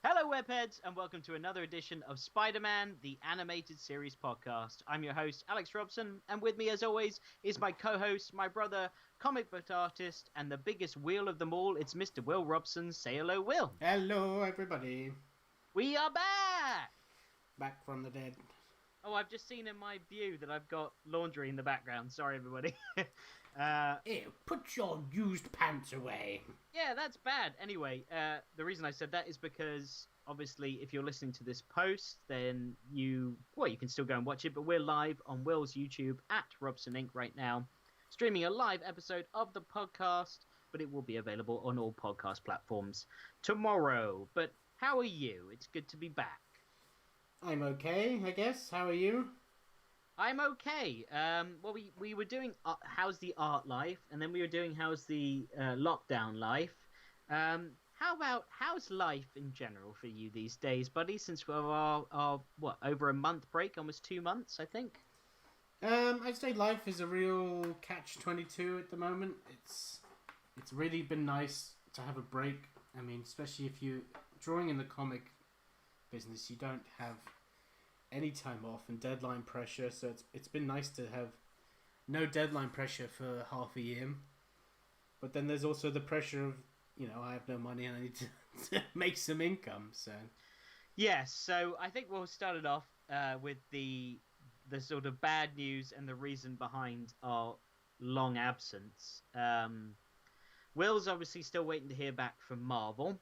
Hello, webheads, and welcome to another edition of Spider-Man, the Animated Series podcast. I'm your host, Alex Robson, and with me, as always, is my co-host, my brother, comic book artist, and the biggest wheel of them all. It's Mr. Will Robson. Say hello, Will. Hello, everybody. We are back! Back from the dead. Oh, I've just seen in my view that I've got laundry in the background. Sorry, everybody. Ew, put your used pants away. Yeah, that's bad. Anyway, the reason I said that is because, obviously, if you're listening to this post, then you can still go and watch it, but we're live on Will's YouTube at RobsonINK right now, streaming a live episode of the podcast, but it will be available on all podcast platforms tomorrow. But how are you? It's good to be back. I'm okay, I guess. How are you? I'm okay. Well, we were doing How's the Art Life, and then we were doing How's the Lockdown Life. How's life in general for you these days, buddy? Since we're our over a month break, almost 2 months, I think. I'd say life is a real catch-22 at the moment. It's really been nice to have a break. I mean, especially if you're drawing in the comic business, you don't have any time off and deadline pressure, so it's been nice to have no deadline pressure for half a year. But then there's also the pressure of, I have no money and I need to make some income. So yes, so I think we'll start it off with the sort of bad news and the reason behind our long absence. Will's obviously still waiting to hear back from Marvel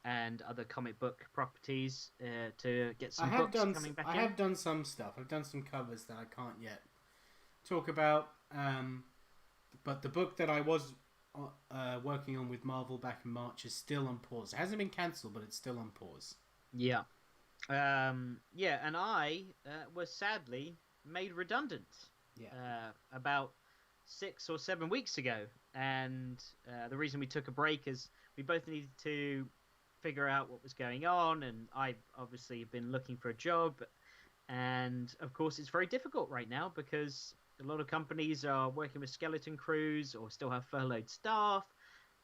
and other comic book properties to get some books coming back in. I have done some stuff. I've done some covers that I can't yet talk about. But the book that I was working on with Marvel back in March is still on pause. It hasn't been cancelled, but it's still on pause. Yeah. And I was sadly made redundant about 6 or 7 weeks ago. And the reason we took a break is we both needed to figure out what was going on, and I've obviously been looking for a job, and of course it's very difficult right now because a lot of companies are working with skeleton crews or still have furloughed staff,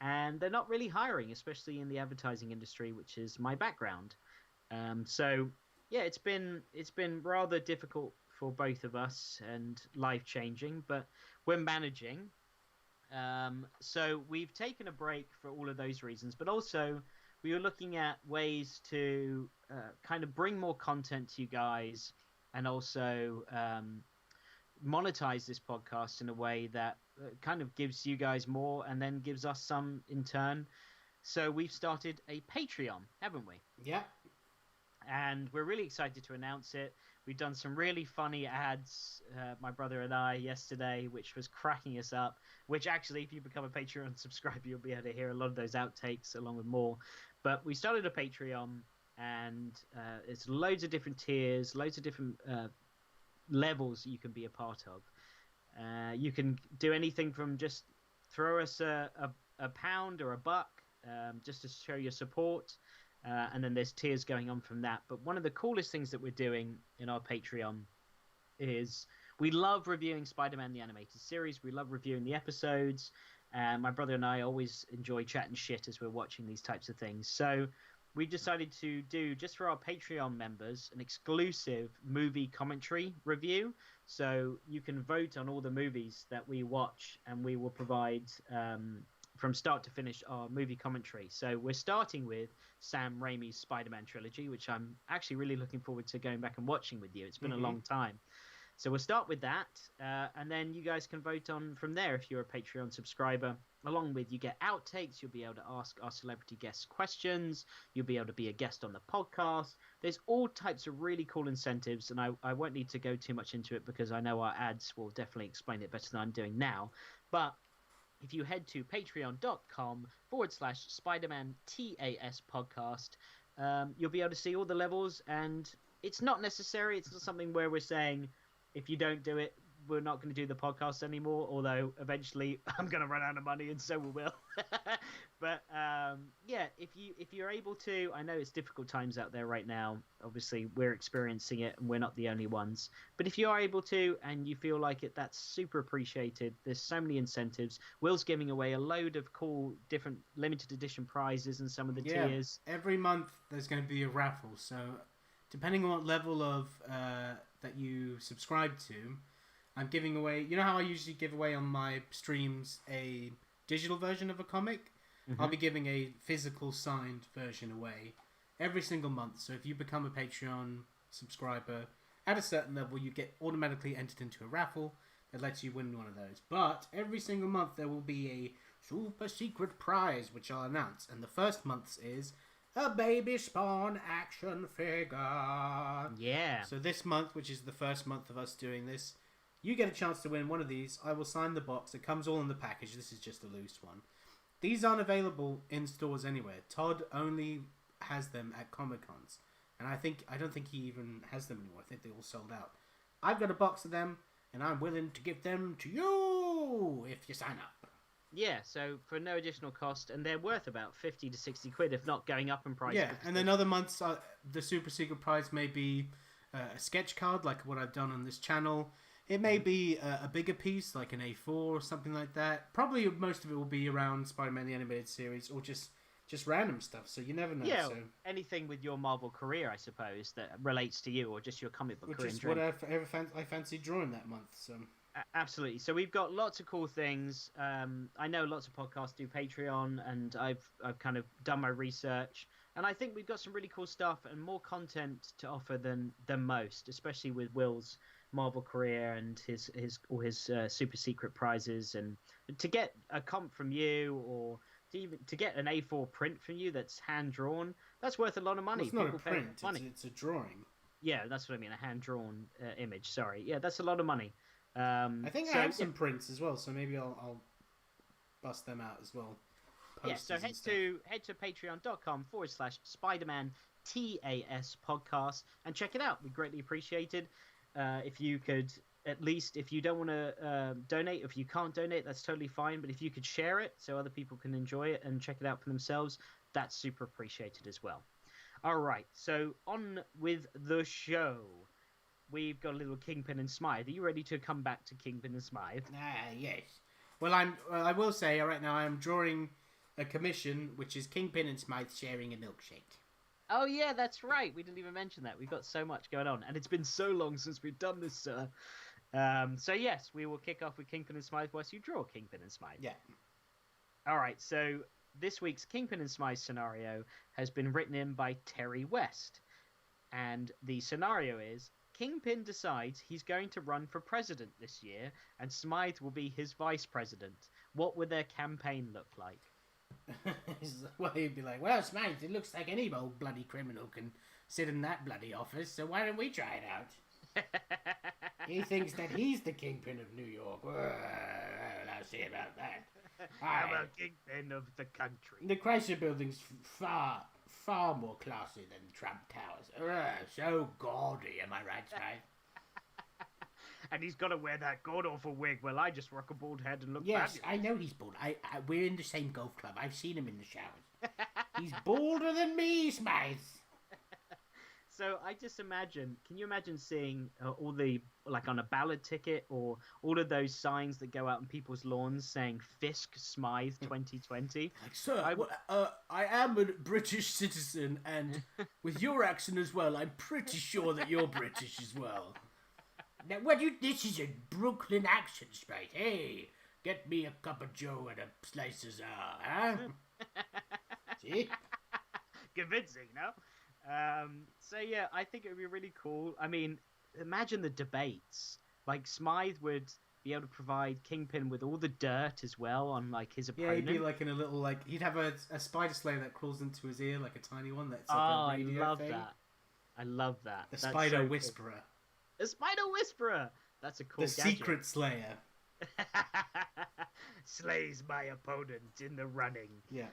and they're not really hiring, especially in the advertising industry, which is my background. So yeah, it's been rather difficult for both of us and life-changing, but we're managing. So we've taken a break for all of those reasons, but also we were looking at ways to kind of bring more content to you guys and also monetize this podcast in a way that kind of gives you guys more and then gives us some in turn. So we've started a Patreon, haven't we? Yeah. And we're really excited to announce it. We've done some really funny ads, my brother and I, yesterday, which was cracking us up. Which actually, if you become a Patreon subscriber, you'll be able to hear a lot of those outtakes along with more. But we started a Patreon, and it's loads of different tiers, loads of different levels you can be a part of. You can do anything from just throw us a pound or a buck just to show your support. And then there's tiers going on from that. But one of the coolest things that we're doing in our Patreon is we love reviewing Spider-Man the Animated Series. We love reviewing the episodes. And my brother and I always enjoy chatting shit as we're watching these types of things. So we decided to do, just for our Patreon members, an exclusive movie commentary review. So you can vote on all the movies that we watch, and we will provide from start to finish our movie commentary. So we're starting with Sam Raimi's Spider-Man trilogy, which I'm actually really looking forward to going back and watching with you. It's been a long time. So we'll start with that, and then you guys can vote on from there if you're a Patreon subscriber. Along with, you get outtakes, you'll be able to ask our celebrity guests questions, you'll be able to be a guest on the podcast. There's all types of really cool incentives, and I won't need to go too much into it because I know our ads will definitely explain it better than I'm doing now. But if you head to patreon.com/Spider-Man TAS podcast, you'll be able to see all the levels, and it's not necessary. It's not something where we're saying, if you don't do it, we're not going to do the podcast anymore, although eventually I'm going to run out of money and so we will. But if if you're able to, I know it's difficult times out there right now. Obviously, we're experiencing it, and we're not the only ones. But if you are able to, and you feel like it, that's super appreciated. There's so many incentives. Will's giving away a load of cool, different limited edition prizes and some of the tiers. Every month there's going to be a raffle. So, depending on what level of that you subscribe to, I'm giving away. You know how I usually give away on my streams a digital version of a comic? Mm-hmm. I'll be giving a physical signed version away every single month. So if you become a Patreon subscriber at a certain level, you get automatically entered into a raffle that lets you win one of those. But every single month there will be a super secret prize, which I'll announce. And the first month's is a baby Spawn action figure. Yeah. So this month, which is the first month of us doing this, you get a chance to win one of these. I will sign the box. It comes all in the package. This is just a loose one. These aren't available in stores anywhere. Todd only has them at Comic-Cons. And I don't think he even has them anymore. I think they all sold out. I've got a box of them, and I'm willing to give them to you if you sign up. Yeah, so for no additional cost, and they're worth about 50 to 60 quid, if not going up in price. Yeah, and then other months, the super secret prize may be a sketch card, like what I've done on this channel. It may be a bigger piece, like an A4 or something like that. Probably most of it will be around Spider-Man the Animated Series, or just random stuff, so you never know. Yeah, so. Anything with your Marvel career, I suppose, that relates to you, or just your comic book career. Which is what I fancy drawing that month. So. Absolutely. So we've got lots of cool things. I know lots of podcasts do Patreon, and I've kind of done my research, and I think we've got some really cool stuff and more content to offer than most, especially with Will's Marvel career and his super secret prizes, and to get a comp from you, or to get an A4 print from you that's hand drawn, that's worth a lot of money. Well, it's not a print, it's a drawing. Yeah, that's what I mean, a hand drawn image. Sorry, yeah, that's a lot of money. I think I have some prints as well, so maybe I'll bust them out as well. Yeah, so head to patreon.com/Spider-Man TAS podcast and check it out. We greatly appreciate it. If you could, at least, if you don't want to donate, if you can't donate, that's totally fine. But if you could share it so other people can enjoy it and check it out for themselves, that's super appreciated as well. All right, so on with the show. We've got a little Kingpin and Smythe. Are you ready to come back to Kingpin and Smythe? Yes. Well, I will say right now I'm drawing a commission, which is Kingpin and Smythe sharing a milkshake. Oh yeah, that's right. We didn't even mention that. We've got so much going on, and it's been so long since we've done this, sir. So yes, we will kick off with Kingpin and Smythe whilst you draw Kingpin and Smythe. Yeah. All right. So this week's Kingpin and Smythe scenario has been written in by Terry West, and the scenario is: Kingpin decides he's going to run for president this year, and Smythe will be his vice president. What would their campaign look like? Well, he'd be like, well, Smythe, it looks like any old bloody criminal can sit in that bloody office, so why don't we try it out? He thinks that he's the Kingpin of New York. Well, I'll see about that. I'm a Kingpin of the country. The Chrysler Building's far more classy than Trump Towers. So gaudy, am I right, Smythe? And he's got to wear that god-awful wig. Well, I just rock a bald head and look Yes, fabulous. I know he's bald. We're in the same golf club. I've seen him in the showers. He's balder than me, Smythe. So I just imagine, can you imagine seeing all the, like on a ballot ticket, or all of those signs that go out on people's lawns saying Fisk Smythe 2020? Like, sir, I am a British citizen, and with your accent as well, I'm pretty sure that you're British as well. Now, this is a Brooklyn accent, Smythe. Hey, get me a cup of joe and a slice of czar, huh? See? Convincing, no? So yeah, I think it would be really cool. I mean, imagine the debates. Like, Smythe would be able to provide Kingpin with all the dirt as well on, like, his opponent. Yeah, he'd be like in a little, like, he'd have a spider slayer that crawls into his ear, like a tiny one that's like a radio I love thing. that. I love that. The Spider so Whisperer. Cool. The Spider Whisperer! That's a cool The gadget. Secret Slayer. Slays my opponent in the running. Yeah.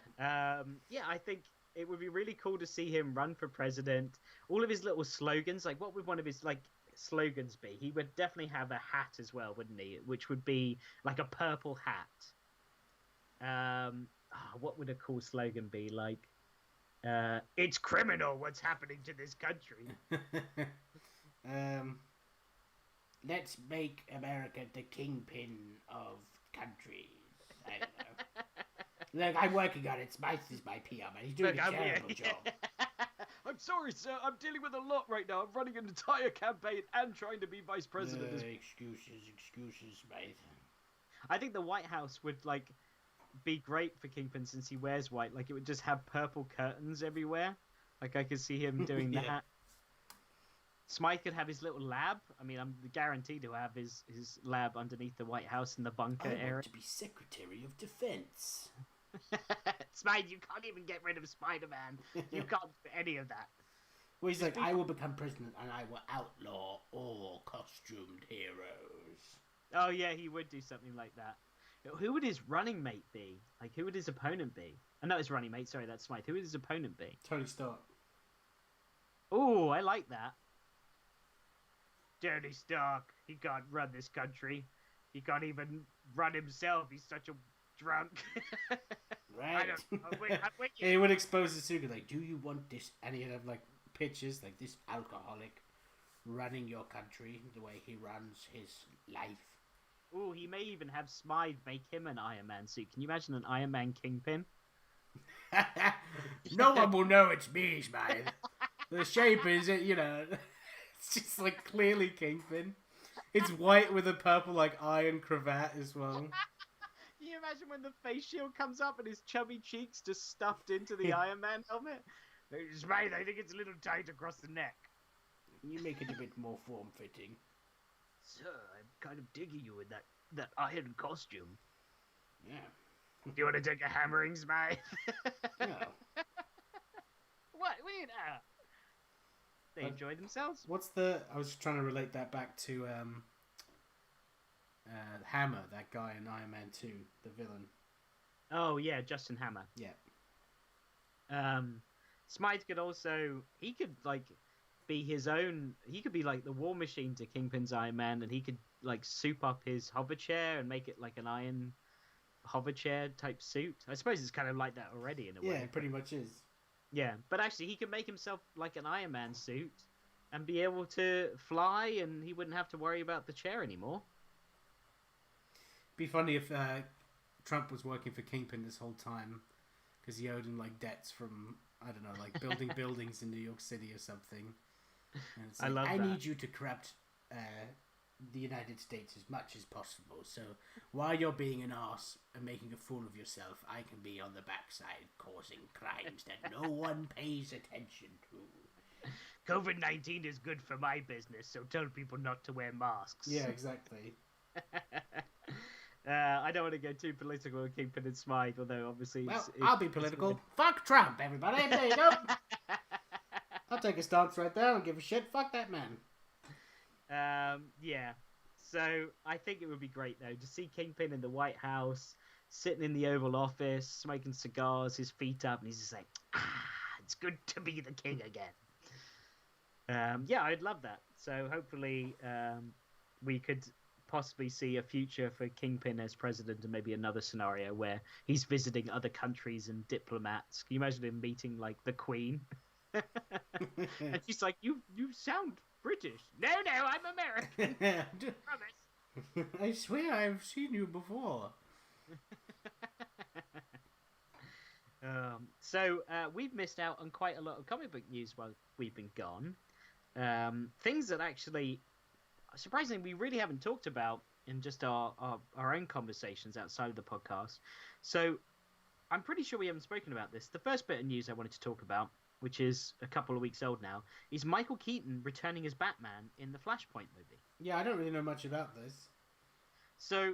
Yeah, I think it would be really cool to see him run for president. All of his little slogans, like what would one of his slogans be? He would definitely have a hat as well, wouldn't he? Which would be like a purple hat. What would a cool slogan be? Like, It's criminal what's happening to this country. Let's make America the kingpin of countries. I don't know. Look, I'm working on it. Smythe is my PR man. He's doing a terrible job. I'm sorry, sir. I'm dealing with a lot right now. I'm running an entire campaign and trying to be vice president. Excuses, Smythe. I think the White House would be great for Kingpin since he wears white. Like it would just have purple curtains everywhere. Like I could see him doing Yeah. that. Smythe could have his little lab. I mean, I'm guaranteed to have his lab underneath the White House in the bunker I area. want to be Secretary of Defense. Smythe, you can't even get rid of Spider-Man. You can't do any of that. Well, he's like, I will become president and I will outlaw all costumed heroes. Oh yeah, he would do something like that. Who would his running mate be? Like, who would his opponent be? Oh, not his running mate. Sorry, that's Smythe. Who would his opponent be? Tony Stark. Oh, I like that. Tony Stark. He can't run this country. He can't even run himself. He's such a drunk. Right. I'm with you. He would expose the secret. Like, do you want this? And he'd have pictures like this alcoholic running your country the way he runs his life. Oh, he may even have Smythe make him an Iron Man suit. Can you imagine an Iron Man Kingpin? No one will know it's me, Smythe. The shape is, it's just clearly Kingpin. It's white with a purple iron cravat as well. Can you imagine when the face shield comes up and his chubby cheeks just stuffed into the Iron Man helmet? Smythe, I think it's a little tight across the neck. You make it a bit more form-fitting. Sir, I'm kind of digging you in that iron costume. Yeah. Do you want to take a hammering, Smythe? No. What do you know? They enjoy themselves. I was trying to relate that back to Hammer, that guy in Iron Man 2, the villain. Oh yeah, Justin Hammer. Yeah. Smythe could also be his own. He could be like the War Machine to Kingpin's Iron Man, and he could soup up his hover chair and make it like an iron hover chair type suit. I suppose it's kind of like that already in a way. Yeah, it pretty much is. Yeah, but actually he could make himself like an Iron Man suit and be able to fly, and he wouldn't have to worry about the chair anymore. Be funny if Trump was working for Kingpin this whole time because he owed him debts from, I don't know, building buildings in New York City or something. And it's I love that. I need you to corrupt the United States as much as possible. So while you're being an arse and making a fool of yourself, I can be on the backside causing crimes that no one pays attention to. COVID-19 is good for my business, so tell people not to wear masks. Yeah, exactly. I don't want to go too political with Kingpin and Smythe, although obviously I'll be political. Fuck Trump, everybody. There you go. I'll take a stance right there and give a shit. Fuck that man. Yeah. So I think it would be great though to see Kingpin in the White House, sitting in the Oval Office, smoking cigars, his feet up, and he's just like, it's good to be the king again. Yeah, I'd love that. So hopefully, we could possibly see a future for Kingpin as president, and maybe another scenario where he's visiting other countries and diplomats. Can you imagine him meeting the Queen? And she's like, "You sound British." No, I'm American. Promise. I swear I've seen you before. So we've missed out on quite a lot of comic book news while we've been gone. Things that actually, surprisingly, we really haven't talked about in just our own conversations outside of the podcast. So I'm pretty sure we haven't spoken about this. The first bit of news I wanted to talk about, which is a couple of weeks old now, is Michael Keaton returning as Batman in the Flashpoint movie. Yeah, I don't really know much about this. So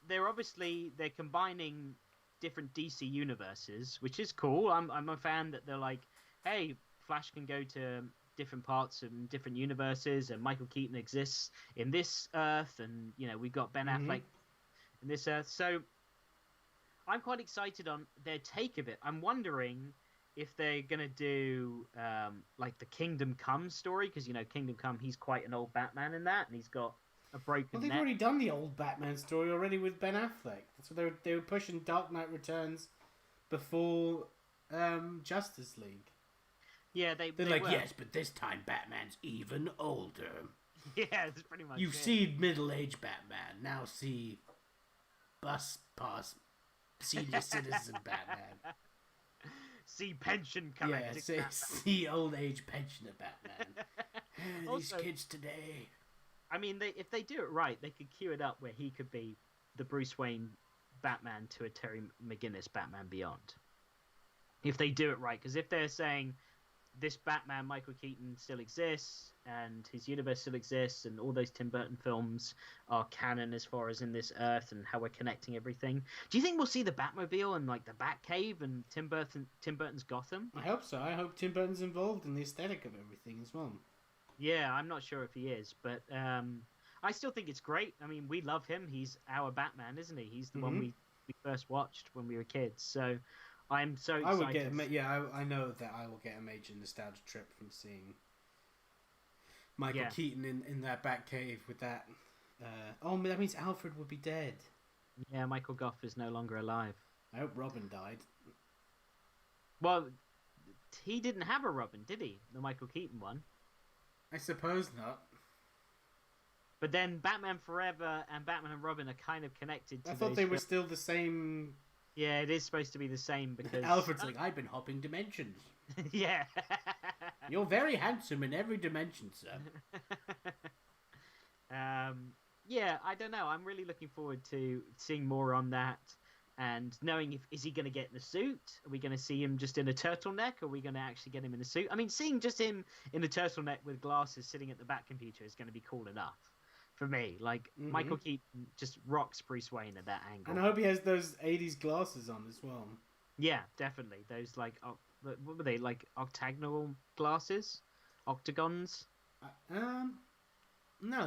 they're combining different DC universes, which is cool. I'm a fan that they're like, hey, Flash can go to different parts and different universes, and Michael Keaton exists in this Earth, and we've got Ben Affleck in this Earth. So I'm quite excited on their take of it. I'm wondering if they're gonna do the Kingdom Come story, because Kingdom Come, he's quite an old Batman in that, and he's got a broken Well, they've neck. already done the old Batman story already with Ben Affleck. That's what they were pushing Dark Knight Returns before Justice League. Yeah, They're they like, were. yes, but this time Batman's even older. Yeah, that's pretty much You've it. seen middle-aged Batman. Now see bus pass senior citizen Batman. See pension Yeah, collecting see old age pensioner Batman. These Also, kids today. I mean, if they do it right, they could cue it up where he could be the Bruce Wayne Batman to a Terry McGinnis Batman Beyond. If they do it right, because if they're saying this Batman, Michael Keaton, still exists, and his universe still exists, and all those Tim Burton films are canon as far as in this Earth and how we're connecting everything. Do you think we'll see the Batmobile and like the Batcave and Tim Burton's Gotham? I hope so. I hope Tim Burton's involved in the aesthetic of everything as well. Yeah, I'm not sure if he is, but I still think it's great. I mean, we love him. He's our Batman, isn't he? He's the one we first watched when we were kids. So I'm so excited. I would get I know that I will get a major nostalgia trip from seeing Michael Keaton in that Batcave with that. That means Alfred would be dead. Yeah, Michael Gough is no longer alive. I hope Robin died. Well, he didn't have a Robin, did he? The Michael Keaton one. I suppose not. But then Batman Forever and Batman and Robin are kind of connected to I thought they were still the same. Yeah, it is supposed to be the same because Alfred's like, I've been hopping dimensions. Yeah. You're very handsome in every dimension, sir. Yeah, I don't know. I'm really looking forward to seeing more on that and knowing is he going to get in a suit? Are we going to see him just in a turtleneck? Or are we going to actually get him in a suit? I mean, seeing just him in a turtleneck with glasses sitting at the back computer is going to be cool enough. For me, like Michael Keaton just rocks Bruce Wayne at that angle, and I hope he has those '80s glasses on as well. Yeah, definitely. Those like what were they, like octagonal glasses, octagons? No,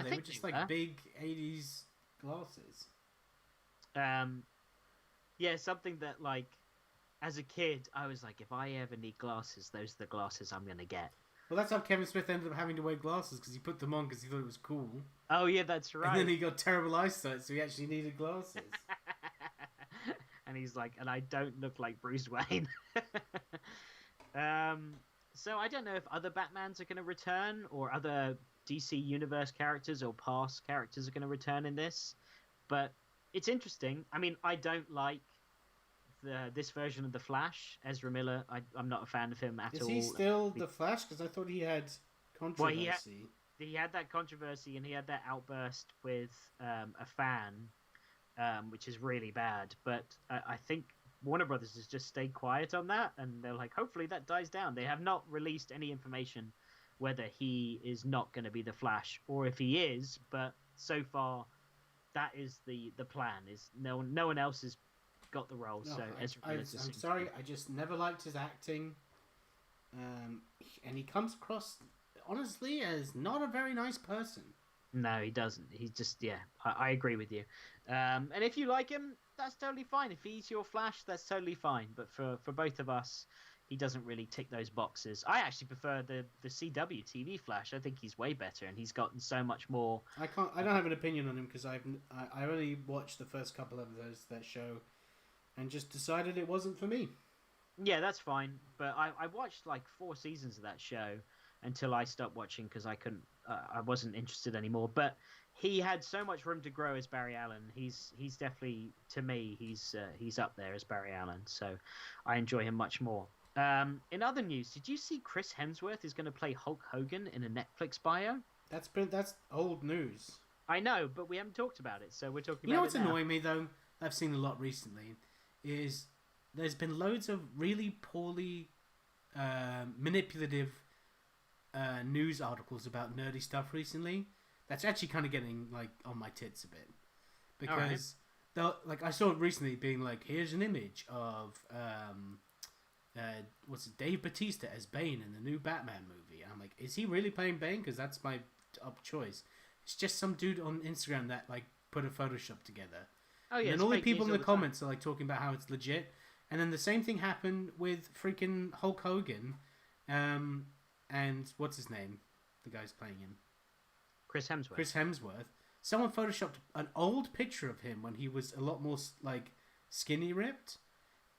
they were just like big '80s glasses. Yeah, something that like as a kid I was like, if I ever need glasses, those are the glasses I'm gonna get. Well, that's how Kevin Smith ended up having to wear glasses because he put them on because he thought it was cool. Oh yeah, that's right. And then he got terrible eyesight, so he actually needed glasses. And he's like, and I don't look like Bruce Wayne. So I don't know if other Batmans are going to return or other DC Universe characters or past characters are going to return in this, but it's interesting. I mean, I don't like this version of the Flash, Ezra Miller. I'm not a fan of him at all. Is he still the Flash? Because I thought he had controversy. Well, he had that controversy and he had that outburst with a fan, which is really bad. But I think Warner Brothers has just stayed quiet on that, and they're like, hopefully that dies down. They have not released any information whether he is not going to be the Flash or if he is. But so far, that is the plan. Is no one else has got the role. No, So I'm sorry, I just never liked his acting, and he comes across honestly as not a very nice person. No, he doesn't. He's just I agree with you. And if you like him, that's totally fine. If he's your Flash, that's totally fine. But for both of us, he doesn't really tick those boxes. I actually prefer the CW TV Flash. I think he's way better, and he's gotten so much more. I don't have an opinion on him because I only watched the first couple of episodes of that show, and just decided it wasn't for me. Yeah, that's fine. But I watched like 4 seasons of that show until I stopped watching because I couldn't. I wasn't interested anymore. But he had so much room to grow as Barry Allen. He's definitely, to me, he's up there as Barry Allen. So I enjoy him much more. In other news, did you see Chris Hemsworth is going to play Hulk Hogan in a Netflix bio? That's old news. I know, but we haven't talked about it, so we're talking about it now. You know what's annoying me, though? I've seen a lot recently, is there's been loads of really poorly manipulative news articles about nerdy stuff recently. That's actually kind of getting like on my tits a bit. Because I saw it recently being like, here's an image of Dave Bautista as Bane in the new Batman movie. And I'm like, is he really playing Bane? Because that's my top choice. It's just some dude on Instagram that like put a Photoshop together. Oh yeah. And all the people in the comments are like talking about how it's legit. And then the same thing happened with freaking Hulk Hogan, and what's his name? The guy's playing him. Chris Hemsworth. Someone photoshopped an old picture of him when he was a lot more like skinny ripped.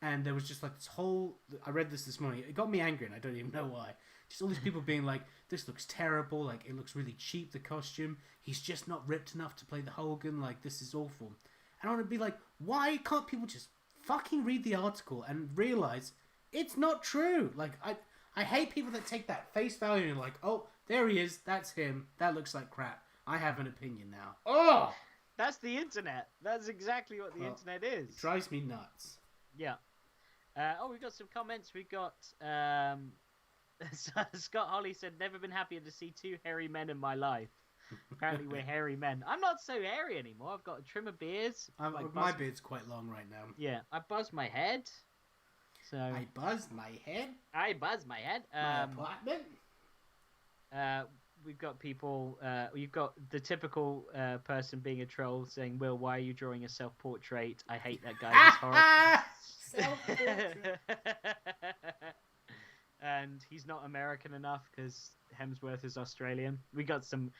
And there was just like this whole... I read this morning. It got me angry, and I don't even know why. Just all these people being like, this looks terrible. Like, it looks really cheap, the costume. He's just not ripped enough to play the Hogan. Like, this is awful. And I want to be like, why can't people just fucking read the article and realize it's not true? Like, I hate people that take that face value and are like, oh, there he is. That's him. That looks like crap. I have an opinion now. Oh! That's the internet. That's exactly what the internet is. It drives me nuts. Yeah. We've got some comments. We've got Scott Holly said, never been happier to see two hairy men in my life. Apparently we're hairy men. I'm not so hairy anymore. I've got a trim of beards. My beard's quite long right now. Yeah, I buzz my head. So I buzz my head. My apartment. We've got people. You've got the typical person being a troll saying, "Will, why are you drawing a self-portrait? I hate that guy. He's horrible." Self-portrait. And he's not American enough because Hemsworth is Australian. We got some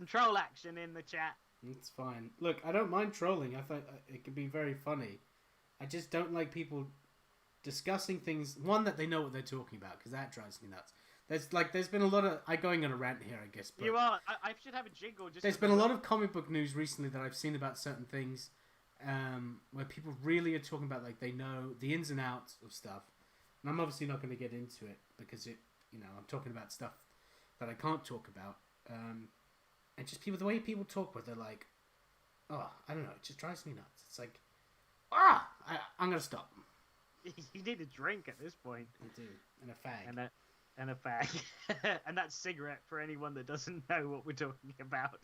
troll action in the chat. It's fine. Look, I don't mind trolling. I thought it could be very funny. I just don't like people discussing things. One, that they know what they're talking about, because that drives me nuts. There's been a lot of... I'm going on a rant here, I guess. But you are. I should have a jingle. There's been a lot of comic book news recently that I've seen about certain things, where people really are talking about, like, they know the ins and outs of stuff. And I'm obviously not going to get into it because I'm talking about stuff that I can't talk about. And just the way people talk, where they're like, oh, I don't know, it just drives me nuts. It's like, I'm going to stop. You need a drink at this point. I do. And a fag. And a fag. And that's cigarette for anyone that doesn't know what we're talking about.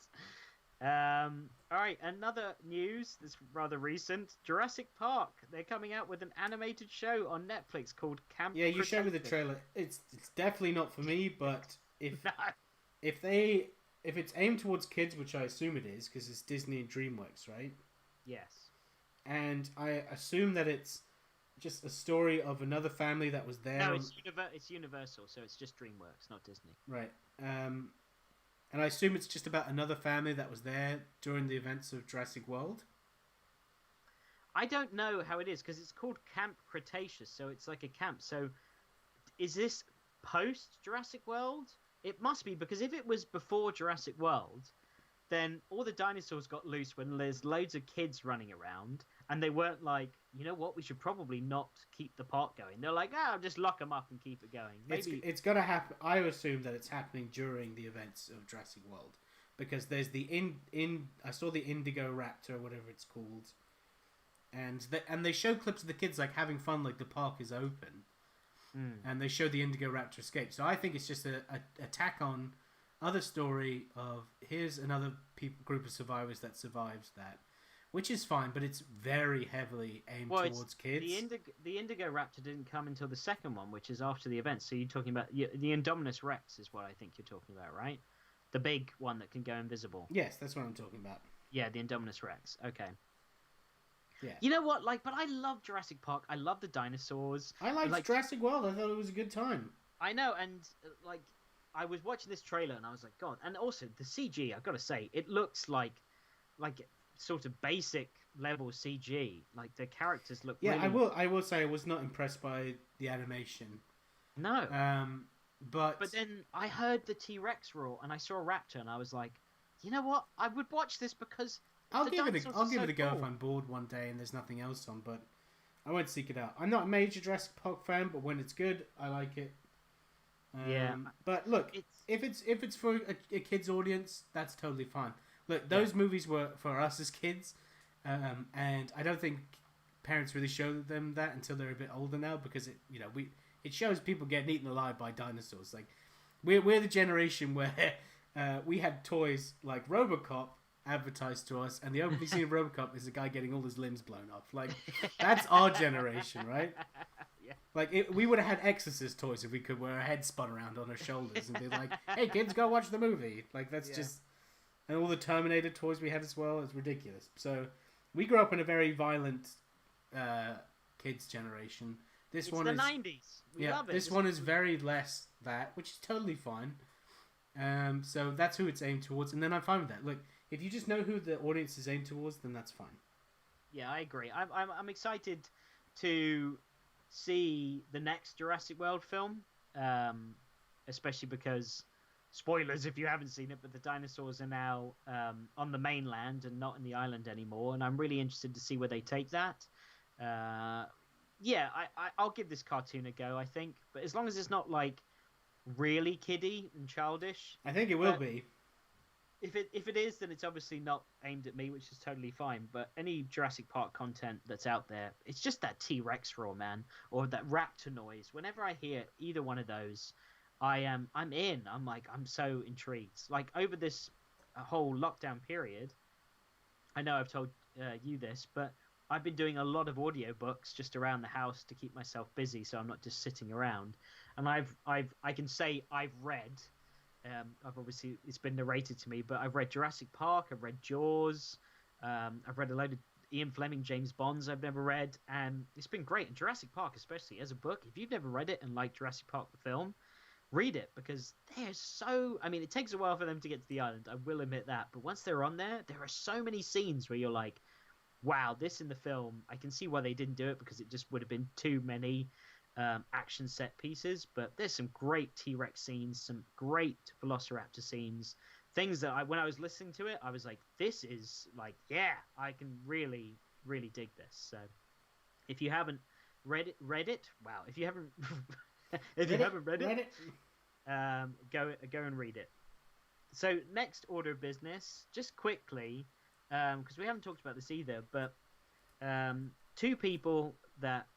Alright, another news that's rather recent. Jurassic Park. They're coming out with an animated show on Netflix called Camp Yeah, you Cretaceous. showed me the trailer. It's definitely not for me, but if it's aimed towards kids, which I assume it is, because it's Disney and DreamWorks, right? Yes. And I assume that it's just a story of another family that was there. No, it's Universal, so it's just DreamWorks, not Disney. Right. And I assume it's just about another family that was there during the events of Jurassic World. I don't know how it is, because it's called Camp Cretaceous, so it's like a camp. So is this post-Jurassic World? It must be, because if it was before Jurassic World, then all the dinosaurs got loose when there's loads of kids running around, and they weren't like, you know what, we should probably not keep the park going. They're like, just lock them up and keep it going. Maybe it's got to happen. I assume that it's happening during the events of Jurassic World, because there's the I saw the Indigo Raptor, whatever it's called, and they show clips of the kids like having fun, like the park is open, and they show the Indigo Raptor escape. So I think it's just a tack on other story of here's another group of survivors that survives that. Which is fine, but it's very heavily aimed towards kids. The Indigo Raptor didn't come until the second one, which is after the event. So you're talking about the Indominus Rex is what I think you're talking about, right? The big one that can go invisible. Yes, that's what I'm talking about. Yeah, the Indominus Rex. Okay. Yeah. You know what? But I love Jurassic Park. I love the dinosaurs. I liked Jurassic World. I thought it was a good time. I know, and I was watching this trailer and I was like, God. And also the CG, I've got to say, it looks like sort of basic level CG. Like the characters look. Yeah, really... I will say I was not impressed by the animation. No. But then I heard the T-Rex roar and I saw a raptor and I was like, you know what? I would watch this because I'll give it a go cool. if I'm bored one day and there's nothing else on. But I won't seek it out. I'm not a major Jurassic Park fan, but when it's good, I like it. Yeah. But look, if it's for a kid's audience, that's totally fine. Look, those movies were for us as kids, and I don't think parents really show them that until they're a bit older now, because it shows people getting eaten alive by dinosaurs. Like we're the generation where we had toys like RoboCop advertised to us, and the opening scene of RoboCop is a guy getting all his limbs blown off. Like that's our generation, right? Yeah. Like we would have had Exorcist toys if we could, where our head spun around on our shoulders and be like, "Hey kids, go watch the movie." Like that's just. And all the Terminator toys we had as well. It's ridiculous. So we grew up in a very violent kids generation. It's the 90s. We love it. This one is very less that, which is totally fine. So that's who it's aimed towards. And then I'm fine with that. Look, if you just know who the audience is aimed towards, then that's fine. Yeah, I agree. I'm excited to see the next Jurassic World film, especially because, spoilers if you haven't seen it, but the dinosaurs are now on the mainland and not in the island anymore, and I'm really interested to see where they take that. Yeah, I'll give this cartoon a go, I think, but as long as it's not like really kiddie and childish. I think it will be. If it is, then it's obviously not aimed at me, which is totally fine. But any Jurassic Park content that's out there, it's just that T-Rex roar, man, or that raptor noise. Whenever I hear either one of those, I'm in. I'm so intrigued. Like over this whole lockdown period, I know I've told you this, but I've been doing a lot of audiobooks just around the house to keep myself busy, so I'm not just sitting around. And I can say I've read. I've obviously, it's been narrated to me, but I've read Jurassic Park, I've read Jaws, I've read a load of Ian Fleming, James Bonds I've never read, and it's been great. And Jurassic Park, especially as a book, if you've never read it and liked Jurassic Park the film, read it, because they're so, I mean, it takes a while for them to get to the island, I will admit that, but once they're on there are so many scenes where you're like, wow, this in the film, I can see why they didn't do it, because it just would have been too many action set pieces. But there's some great T-Rex scenes, some great Velociraptor scenes, things that when I was listening to it, I was like, this is like, yeah, I can really dig this. So if you haven't read it, wow, if you haven't read it, go and read it. So next order of business, just quickly, because we haven't talked about this either, but two people that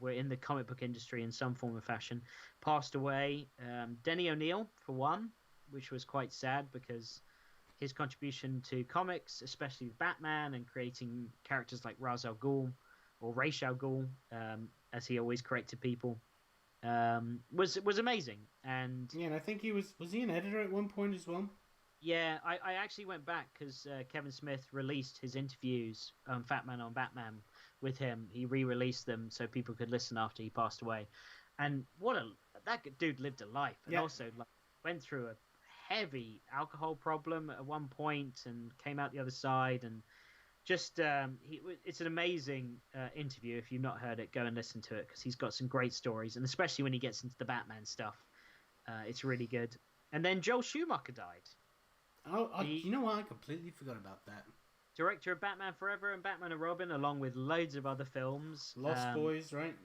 were in the comic book industry in some form or fashion passed away. Denny O'Neil, for one, which was quite sad, because his contribution to comics, especially Batman, and creating characters like Ra's al Ghul, or Ra's al Ghul, as he always corrected people, was amazing. And yeah, and I think was he an editor at one point as well? Yeah, I actually went back because Kevin Smith released his interviews on Fat Man on Batman with him. He re-released them so people could listen after he passed away. And that dude lived a life, and also like, went through a heavy alcohol problem at one point and came out the other side. And just it's an amazing interview. If you've not heard it, go and listen to it, because he's got some great stories, and especially when he gets into the Batman stuff, it's really good. And then Joel Schumacher died. Oh, you know what? I completely forgot about that. Director of Batman Forever and Batman and Robin, along with loads of other films. Lost Boys, right?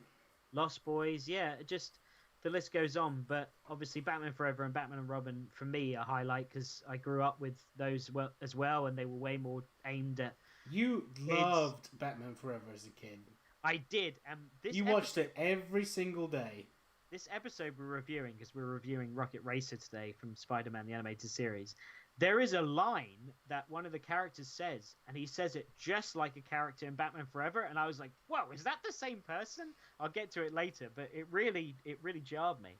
Lost Boys, yeah. Just the list goes on. But obviously, Batman Forever and Batman and Robin, for me, a highlight, because I grew up with those as well, and they were way more aimed at. You loved Batman Forever as a kid. I did, and you watched it every single day. This episode we're reviewing, because we're reviewing Rocket Racer today from Spider-Man the Animated Series. There is a line that one of the characters says, and he says it just like a character in Batman Forever, and I was like, whoa, is that the same person? I'll get to it later, but it really jarred me.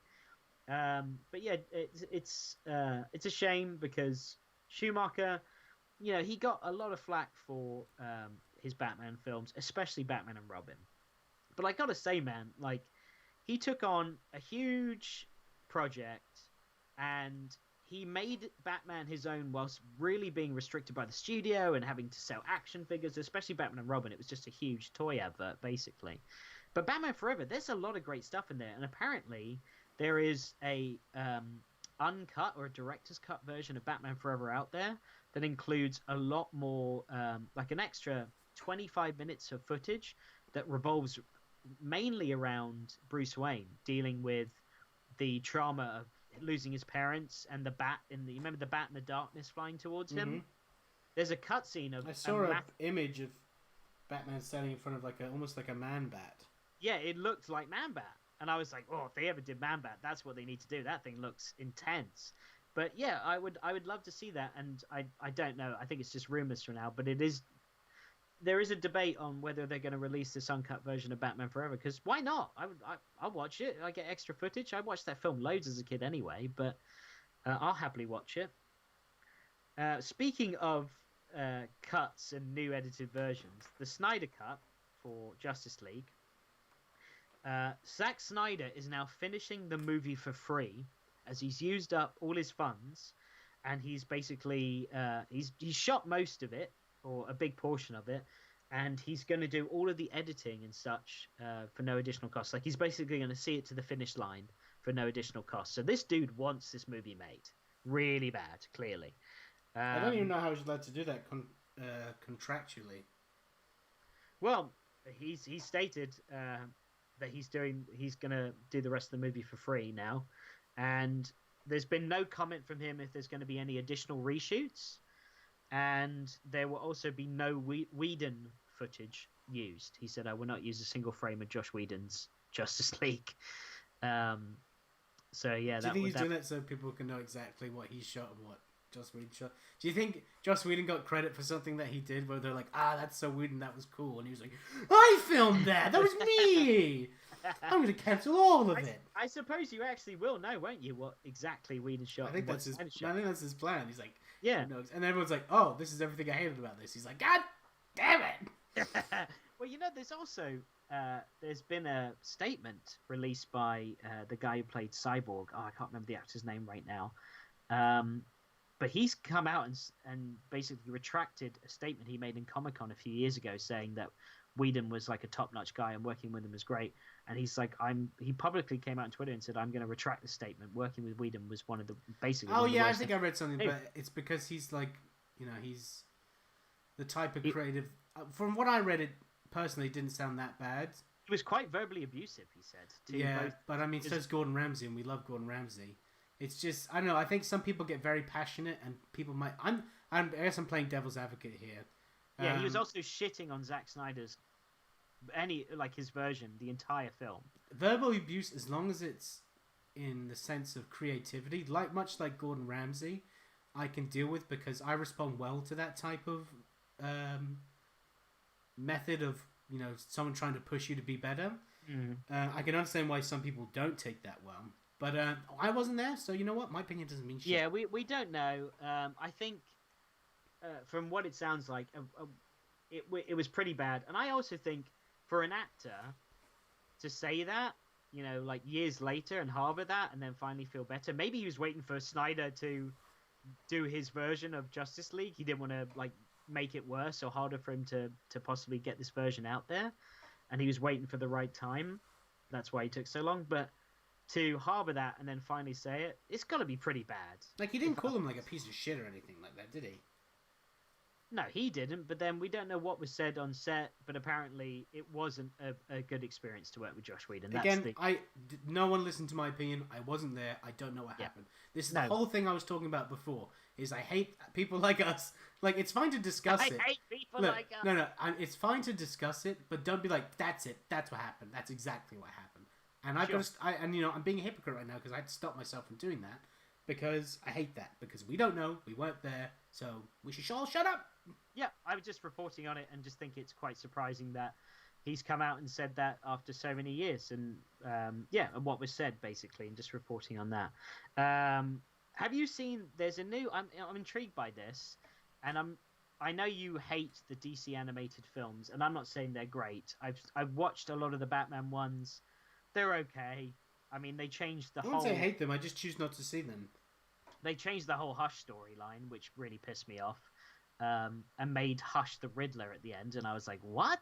But yeah, it's a shame, because Schumacher, you know, he got a lot of flack for his Batman films, especially Batman and Robin. But I gotta say, man, like, he took on a huge project, and he made Batman his own whilst really being restricted by the studio and having to sell action figures, especially Batman and Robin. It was just a huge toy advert, basically. But Batman Forever, there's a lot of great stuff in there. And apparently there is a uncut or a director's cut version of Batman Forever out there that includes a lot more, like an extra 25 minutes of footage that revolves mainly around Bruce Wayne dealing with the trauma of losing his parents, and the bat you remember the bat in the darkness flying towards him? Mm-hmm. There's a cutscene of... I saw an image of Batman standing in front of almost like a man bat. Yeah, it looked like Man Bat. And I was like, oh, if they ever did Man Bat, that's what they need to do. That thing looks intense. But yeah, I would love to see that, and I don't know. I think it's just rumors for now, but there is a debate on whether they're going to release this uncut version of Batman Forever, because why not? I'll watch it. I get extra footage. I watched that film loads as a kid anyway, but I'll happily watch it. Speaking of cuts and new edited versions, the Snyder Cut for Justice League, Zack Snyder is now finishing the movie for free, as he's used up all his funds, and he's basically he's shot most of it, or a big portion of it, and he's going to do all of the editing and such for no additional cost. Like he's basically going to see it to the finish line for no additional cost. So this dude wants this movie made really bad, clearly. I don't even know how he's allowed to do that contractually. Well, he's stated that he's going to do the rest of the movie for free now, and there's been no comment from him if there's going to be any additional reshoots, and there will also be no Whedon footage used. He said, "I will not use a single frame of Josh Whedon's Justice League." So yeah, do you think he's doing that so people can know exactly what he shot and what Joss Whedon shot? Do you think Joss Whedon got credit for something that he did where they're like, that's so Whedon, that was cool, and he was like, I filmed that was me, I'm going to cancel all of it. I suppose you actually will know, won't you, what exactly Whedon shot? I think that's his plan. He's like, yeah, and everyone's like, oh, this is everything I hated about this. He's like, God damn it. Well, there's also there's been a statement released by the guy who played Cyborg. I can't remember the actor's name right now. But he's come out and basically retracted a statement he made in Comic-Con a few years ago saying that Whedon was like a top-notch guy and working with him was great. And he's like, he publicly came out on Twitter and said, I'm going to retract the statement. Working with Whedon was one of the basically. Oh yeah, I think I read something, but it's because he's like, he's the type of creative. From what I read, it personally didn't sound that bad. It was quite verbally abusive, he said. Yeah, but I mean, so is Gordon Ramsay, and we love Gordon Ramsay. It's just, I don't know. I think some people get very passionate, and people might. I guess I'm playing devil's advocate here. Yeah, he was also shitting on Zack Snyder's his version, the entire film. Verbal abuse, as long as it's in the sense of creativity, much like Gordon Ramsay, I can deal with because I respond well to that type of method of someone trying to push you to be better. I can understand why some people don't take that well. But I wasn't there, so you know what? My opinion doesn't mean shit. Yeah, we don't know. I think from what it sounds like, it was pretty bad. And I also think for an actor to say that, years later and harbor that and then finally feel better, maybe he was waiting for Snyder to do his version of Justice League. He didn't want to make it worse or harder for him to possibly get this version out there. And he was waiting for the right time. That's why he took so long. But to harbor that and then finally say it, it's got to be pretty bad. He didn't call him a piece of shit or anything like that, did he? No, he didn't. But then we don't know what was said on set. But apparently, it wasn't a good experience to work with Josh Whedon. No one listened to my opinion. I wasn't there. I don't know what happened. This is the whole thing I was talking about before. Is I hate people like us. It's fine to discuss it. I hate people like us. No. It's fine to discuss it, but don't be like, that's it. That's what happened. That's exactly what happened. And I'm being a hypocrite right now because I had to stop myself from doing that because I hate that because we don't know, we weren't there, so we should all shut up. Yeah, I was just reporting on it and just think it's quite surprising that he's come out and said that after so many years and and what was said basically, and just reporting on that. Have you seen? There's a new. I'm intrigued by this, and I know you hate the DC animated films, and I'm not saying they're great. I've watched a lot of the Batman ones. They're okay. I mean, they changed the whole... I wouldn't say I hate them, I just choose not to see them. They changed the whole Hush storyline, which really pissed me off, and made Hush the Riddler at the end, and I was like, what?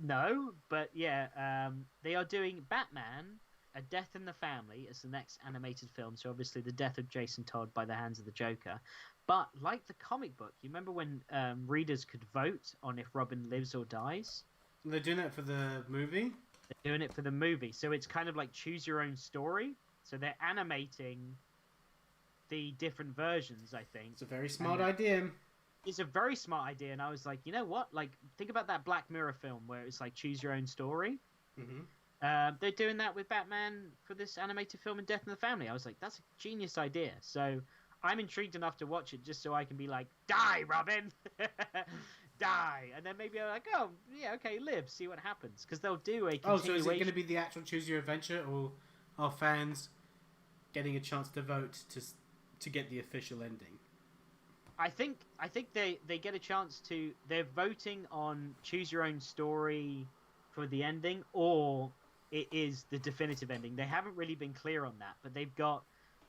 No, but yeah, they are doing Batman, A Death in the Family as the next animated film, so obviously the death of Jason Todd by the hands of the Joker. But like the comic book, you remember when readers could vote on if Robin lives or dies? They're doing that for the movie? They're doing it for the movie. So it's kind of like choose your own story. So they're animating the different versions, I think. It's a very smart idea. It's a very smart idea. And I was like, you know what? Think about that Black Mirror film where it's like choose your own story. Mm-hmm. They're doing that with Batman for this animated film and Death in the Family. I was like, that's a genius idea. So I'm intrigued enough to watch it just so I can be like, die, Robin! Die, and then maybe I'm like, oh yeah, okay, live, see what happens, because they'll do a continuation. Oh, so is it going to be the actual choose your adventure, or are fans getting a chance to vote to get the official ending? I think they get a chance to. They're voting on choose your own story for the ending, or it is the definitive ending. They haven't really been clear on that, but they've got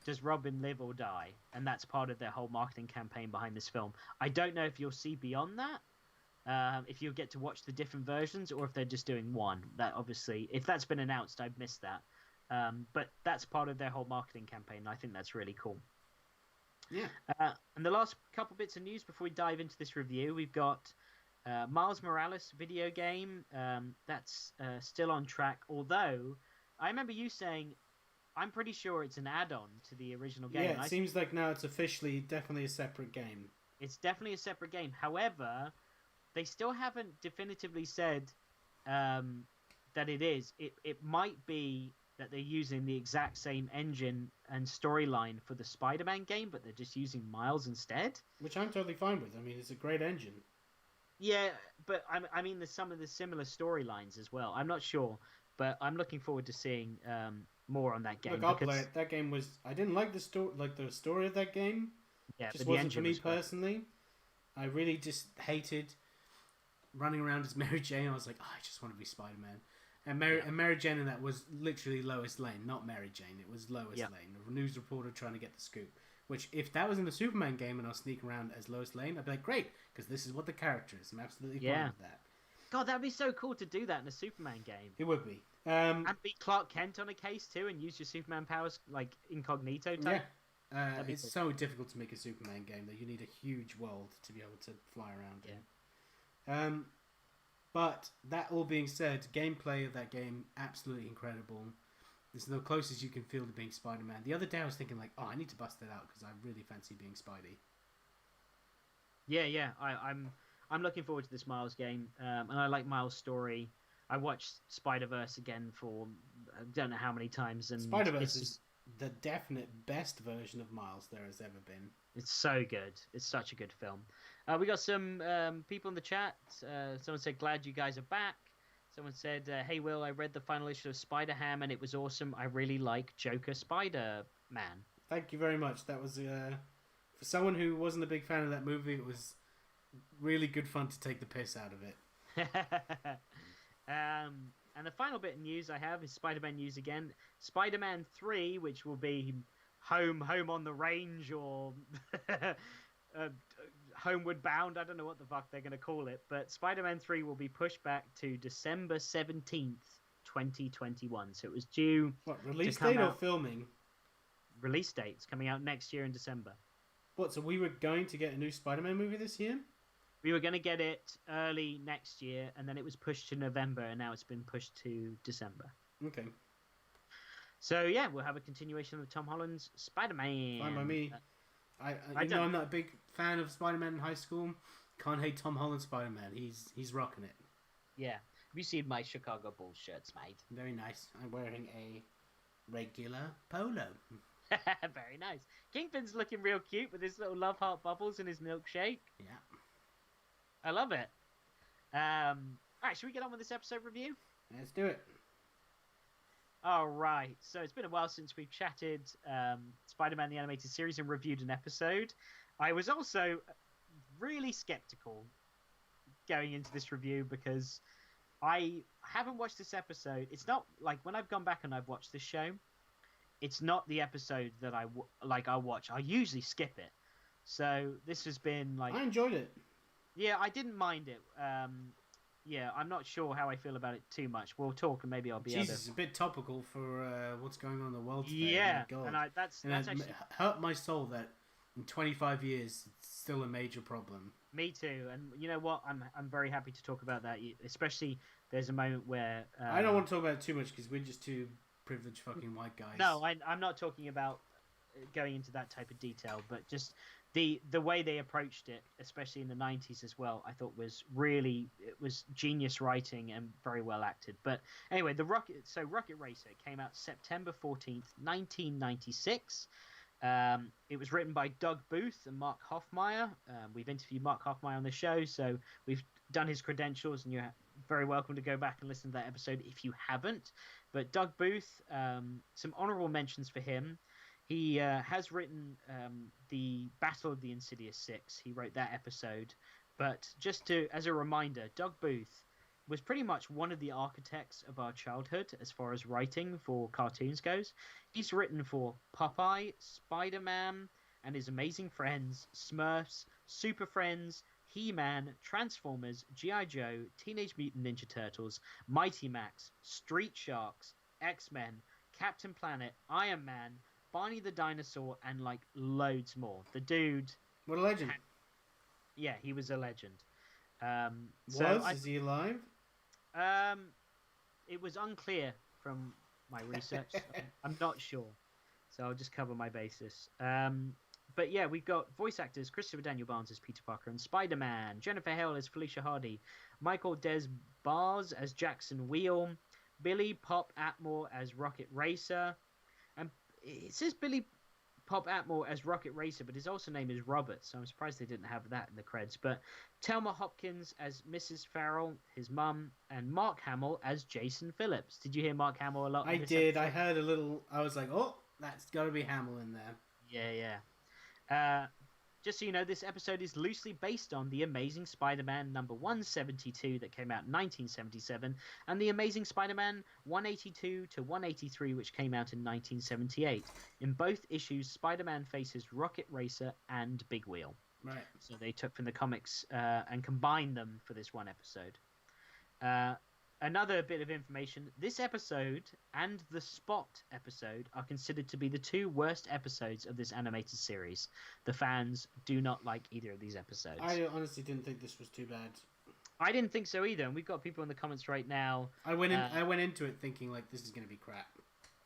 does Robin live or die, and that's part of their whole marketing campaign behind this film. I don't know if you'll see beyond that. if you get to watch the different versions or if they're just doing one. That obviously, if that's been announced, I've missed that. But that's part of their whole marketing campaign. I think that's really cool. Yeah. And the last couple bits of news before we dive into this review, we've got Miles Morales video game. That's still on track, although I remember you saying I'm pretty sure it's an add-on to the original game. Yeah, it seems like now it's officially definitely a separate game. It's definitely a separate game. However, they still haven't definitively said that it is. It might be that they're using the exact same engine and storyline for the Spider-Man game, but they're just using Miles instead. Which I'm totally fine with. I mean, it's a great engine. Yeah, but I mean, there's some of the similar storylines as well. I'm not sure, but I'm looking forward to seeing more on that game. Look, I'll play it. That game was... I didn't like the story of that game. Yeah, just wasn't for me personally. I really just hated running around as Mary Jane. I was like, I just want to be Spider-Man. And Mary Jane in that was literally Lois Lane, not Mary Jane. It was Lois Lane, a news reporter trying to get the scoop. Which, if that was in the Superman game and I was sneaking around as Lois Lane, I'd be like, great, because this is what the character is. I'm absolutely fine with that. God, that'd be so cool to do that in a Superman game. It would be. And be Clark Kent on a case too, and use your Superman powers like incognito type. Yeah. It's so difficult to make a Superman game that you need a huge world to be able to fly around in. But that all being said, gameplay of that game absolutely incredible. It's the closest you can feel to being Spider-Man. The other day I was thinking like, I need to bust it out because I really fancy being Spidey. Yeah. I'm looking forward to this Miles game, and I like Miles' story. I watched Spider-Verse again for I don't know how many times, and Spider-Verse is the definite best version of Miles there has ever been. It's so good. It's such a good film. We got some people in the chat. Someone said, glad you guys are back. Someone said, hey, Will, I read the final issue of Spider-Ham and it was awesome. I really like Joker Spider-Man. Thank you very much. That was, for someone who wasn't a big fan of that movie, it was really good fun to take the piss out of it. And the final bit of news I have is Spider-Man news again. Spider-Man 3, which will be Home on the Range or Homeward Bound. I don't know what the fuck they're going to call it. But Spider-Man 3 will be pushed back to December 17th, 2021. So it was due... What, release date or filming? Release date. It's coming out next year in December. What, so we were going to get a new Spider-Man movie this year? We were going to get it early next year, and then it was pushed to November, and now it's been pushed to December. Okay. So, yeah, we'll have a continuation of Tom Holland's Spider-Man. Fine by me. I know I'm not a big fan of Spider-Man in high school. Can't hate Tom Holland's Spider-Man. He's rocking it. Yeah. Have you seen my Chicago Bulls shirts, mate? Very nice. I'm wearing a regular polo. Very nice. Kingpin's looking real cute with his little love heart bubbles and his milkshake. Yeah. I love it. Alright, should we get on with this episode review? Let's do it. Alright, so it's been a while since we've chatted Spider-Man the Animated Series and reviewed an episode. I was also really skeptical going into this review because I haven't watched this episode. It's not like when I've gone back and I've watched this show, it's not the episode that I'll watch. I usually skip it. So this has been like... I enjoyed it. Yeah, I didn't mind it. Yeah, I'm not sure how I feel about it too much. We'll talk and maybe I'll be able to... it's a bit topical for what's going on in the world today. Yeah, oh my God. and that's actually... hurt my soul that in 25 years it's still a major problem. Me too, and you know what? I'm very happy to talk about that, especially there's a moment where... I don't want to talk about it too much because we're just two privileged fucking white guys. No, I'm not talking about going into that type of detail, but just... The way they approached it, especially in the 90s as well, I thought was genius writing and very well acted. But anyway, Rocket Racer came out September 14th, 1996. It was written by Doug Booth and Mark Hoffmeyer. We've interviewed Mark Hoffmeyer on the show, so we've done his credentials, and you're very welcome to go back and listen to that episode if you haven't. But Doug Booth, some honorable mentions for him. He has written the Battle of the Insidious Six. He wrote that episode. But just as a reminder, Doug Booth was pretty much one of the architects of our childhood as far as writing for cartoons goes. He's written for Popeye, Spider-Man and His Amazing Friends, Smurfs, Super Friends, He-Man, Transformers, G.I. Joe, Teenage Mutant Ninja Turtles, Mighty Max, Street Sharks, X-Men, Captain Planet, Iron Man, Barney the Dinosaur, and like loads more. The dude, What a legend! Yeah, he was a legend. Is he alive? It was unclear from my research. So I'm not sure, so I'll just cover my basis. But yeah, we've got voice actors Christopher Daniel Barnes as Peter Parker and Spider-Man, Jennifer Hale as Felicia Hardy, Michael Des Barres as Jackson Wheel, Billy Pop Atmore as Rocket Racer, and it says Billy Pop Atmore as Rocket Racer, but his also name is Robert, so I'm surprised they didn't have that in the creds. But Thelma Hopkins as Mrs. Farrell, his mum, and Mark Hamill as Jason Phillips. Did you hear Mark Hamill a lot? I did. I heard a little. I was like, oh, that's got to be Hamill in there. Yeah. Just so you know, this episode is loosely based on The Amazing Spider-Man number 172 that came out in 1977, and The Amazing Spider-Man 182 to 183, which came out in 1978. In both issues, Spider-Man faces Rocket Racer and Big Wheel. Right. So they took from the comics and combined them for this one episode. Another bit of information, this episode and the Spot episode are considered to be the two worst episodes of this animated series. The fans do not like either of these episodes. I honestly didn't think this was too bad. I didn't think so either, and we've got people in the comments right now. I went into it thinking like this is going to be crap.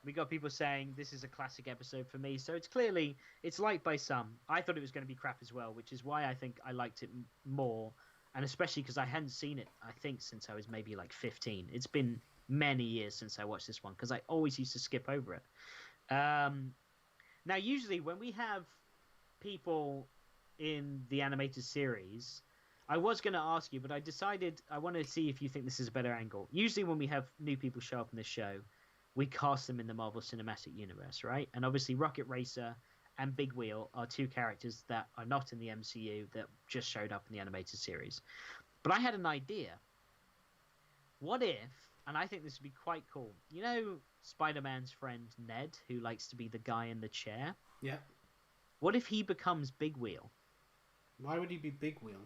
We got people saying this is a classic episode for me, so it's liked by some. I thought it was going to be crap as well, which is why I think I liked it more. And especially because I hadn't seen it, I think, since I was maybe like 15. It's been many years since I watched this one because I always used to skip over it. Now, usually when we have people in the animated series, I was going to ask you, but I decided I want to see if you think this is a better angle. Usually when we have new people show up in this show, we cast them in the Marvel Cinematic Universe, right? And obviously Rocket Racer and Big Wheel are two characters that are not in the MCU that just showed up in the animated series. But I had an idea. What if, and I think this would be quite cool, you know Spider-Man's friend Ned, who likes to be the guy in the chair? Yeah. What if he becomes Big Wheel? Why would he be Big Wheel?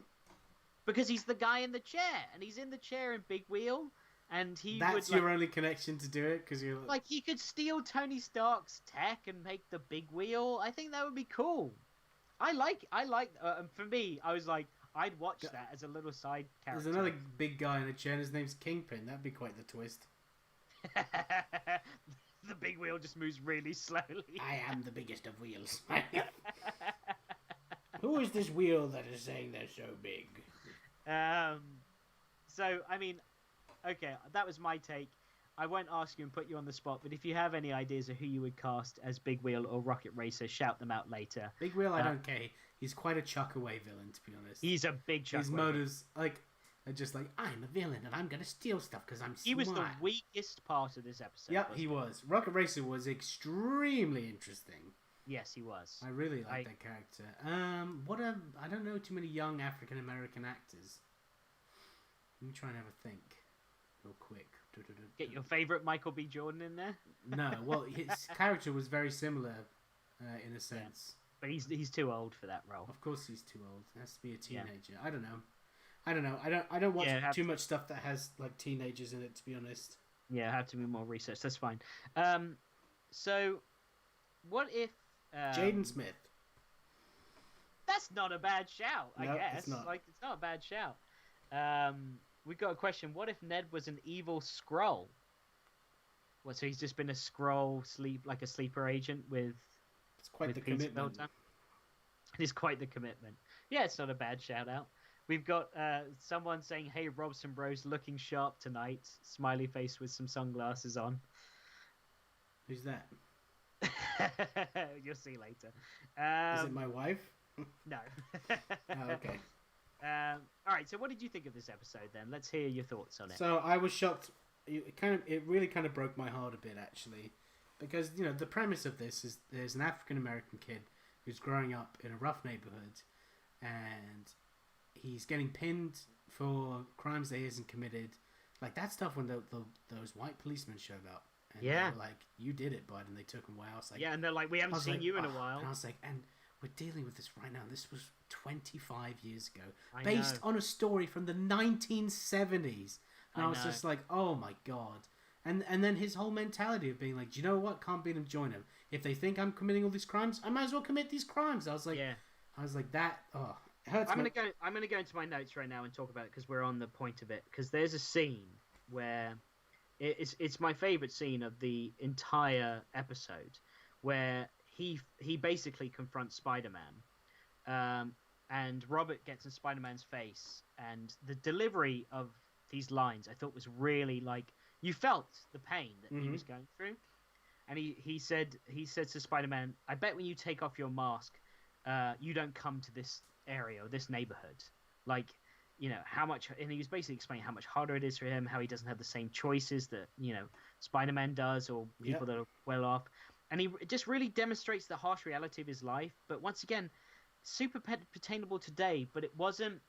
Because he's the guy in the chair, and he's in the chair in Big Wheel, and That's your only connection to do it, because you're like he could steal Tony Stark's tech and make the Big Wheel. I think that would be cool. I like. For me, I was like, I'd watch that as a little side character. There's another big guy in a chair. His name's Kingpin. That'd be quite the twist. The Big Wheel just moves really slowly. I am the biggest of wheels. Who is this wheel that is saying they're so big? So I mean. Okay, that was my take. I won't ask you and put you on the spot, but if you have any ideas of who you would cast as Big Wheel or Rocket Racer, shout them out later. Big Wheel, I don't care. He's quite a chuck-away villain, to be honest. He's a big chuck-away. His motives, like, are just like, I'm a villain and I'm going to steal stuff because I'm smart. He was the weakest part of this episode. Yep, he was. Rocket Racer was extremely interesting. Yes, he was. I really like that character. I don't know too many young African-American actors. Let me try and have a think. Real quick. Get your favourite Michael B. Jordan in there? No, well, his character was very similar in a sense. Yeah. But he's too old for that role. Of course he's too old. He has to be a teenager. Yeah. I don't know. I don't watch too much stuff that has like teenagers in it, to be honest. Yeah, I have to do more research. That's fine. So, what if... Jaden Smith. That's not a bad shout, I guess. It's not. Like, it's not a bad shout. We've got a question. What if Ned was an evil Skrull? What, so he's just been a Skrull, like a sleeper agent with... It's quite the commitment. It is quite the commitment. Yeah, it's not a bad shout-out. We've got someone saying, hey, Robson Bros, looking sharp tonight. Smiley face with some sunglasses on. Who's that? You'll see later. Is it my wife? No. Oh, okay. All right, so what did you think of this episode then? Let's hear your thoughts on it. So I was shocked. It really kind of broke my heart a bit, actually, because the premise of this is there's an African American kid who's growing up in a rough neighborhood, and he's getting pinned for crimes that he hasn't committed, like that stuff when those white policemen showed up. And they were like, you did it, bud, and they took him away. I was like, yeah, and they're like, we haven't seen you in a while. And I was like, and we're dealing with this right now. This was 25 years ago, I based know. on a story from the 1970s. And I was know. just like, oh my god. And then his whole mentality of being like, do you know what? Can't beat him, join him. If they think I'm committing all these crimes, I might as well commit these crimes. I was like, that. Oh, it hurts. I'm gonna go into my notes right now and talk about it because we're on the point of it. Because there's a scene where it's my favorite scene of the entire episode, where he basically confronts Spider-Man, and Robert gets in Spider-Man's face, and the delivery of these lines I thought was really like you felt the pain that he was going through, and he said to Spider-Man, "I bet when you take off your mask, you don't come to this area or this neighborhood, like." You know how much, and he was basically explaining how much harder it is for him, how he doesn't have the same choices that Spider-Man does, or people that are well off, and he just really demonstrates the harsh reality of his life. But once again, super pertainable today. But it wasn't.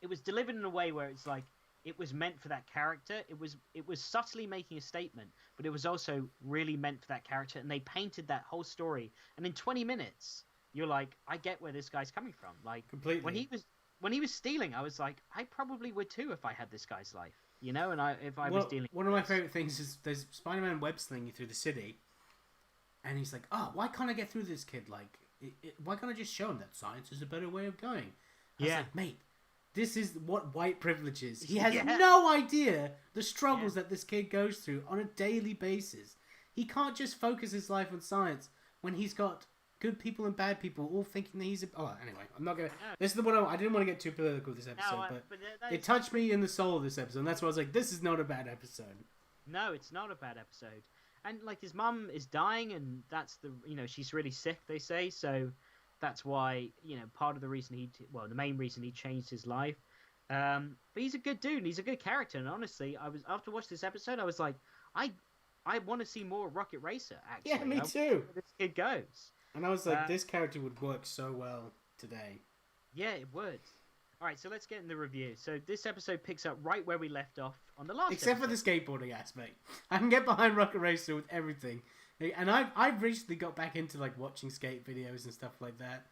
It was delivered in a way where it's like it was meant for that character. It was subtly making a statement, but it was also really meant for that character. And they painted that whole story. And in 20 minutes, you're like, I get where this guy's coming from. Like completely. When he was stealing, I was like, I probably would too if I had this guy's life, And if I was dealing. One of my favorite things is there's Spider-Man web slinging through the city, and he's like, "Oh, why can't I get through this kid? Like, why can't I just show him that science is a better way of going?" I was like, mate, this is what white privilege is. He has no idea the struggles that this kid goes through on a daily basis. He can't just focus his life on science when he's got good people and bad people all thinking that he's a... Oh, anyway, I'm not going to... This is the one I didn't want to get too political with this episode, but it touched me in the soul of this episode, and that's why I was like, this is not a bad episode. No, it's not a bad episode. And, like, his mum is dying, and that's the... she's really sick, they say, so that's why, part of the reason the main reason he changed his life. But he's a good dude, and he's a good character, and honestly, after watching this episode, I was like, I want to see more Rocket Racer, actually. Yeah, me too. Where this kid goes. And I was like, this character would work so well today. Yeah, it would. All right, so let's get in the review. So this episode picks up right where we left off on the last Except for the skateboarding aspect. I can get behind Rocket Racer with everything. And I've recently got back into like watching skate videos and stuff like that.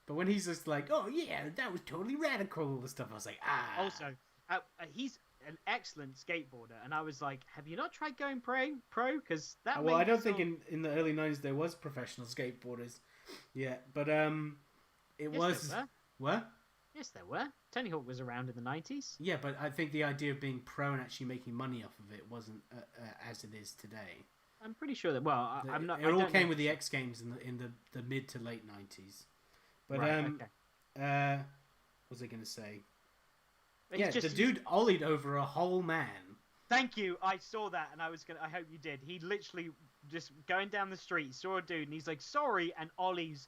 But when he's just like, oh yeah, that was totally radical, all the stuff, I was like, ah. Also, he's an excellent skateboarder, and I was like, have you not tried going pro? Because that. Well, I don't think in the early 90s there was professional skateboarders. Yeah, but it was. There were. What? Yes, there were. Tony Hawk was around in the 90s. Yeah, but I think the idea of being pro and actually making money off of it wasn't as it is today. I'm pretty sure that. Well, I'm not. It all came with the X Games in the mid to late 90s. But right, what was I going to say? It's the dude ollied over a whole man. Thank you. I saw that, and I hope you did. He literally just going down the street, saw a dude, and he's like, "Sorry," and ollies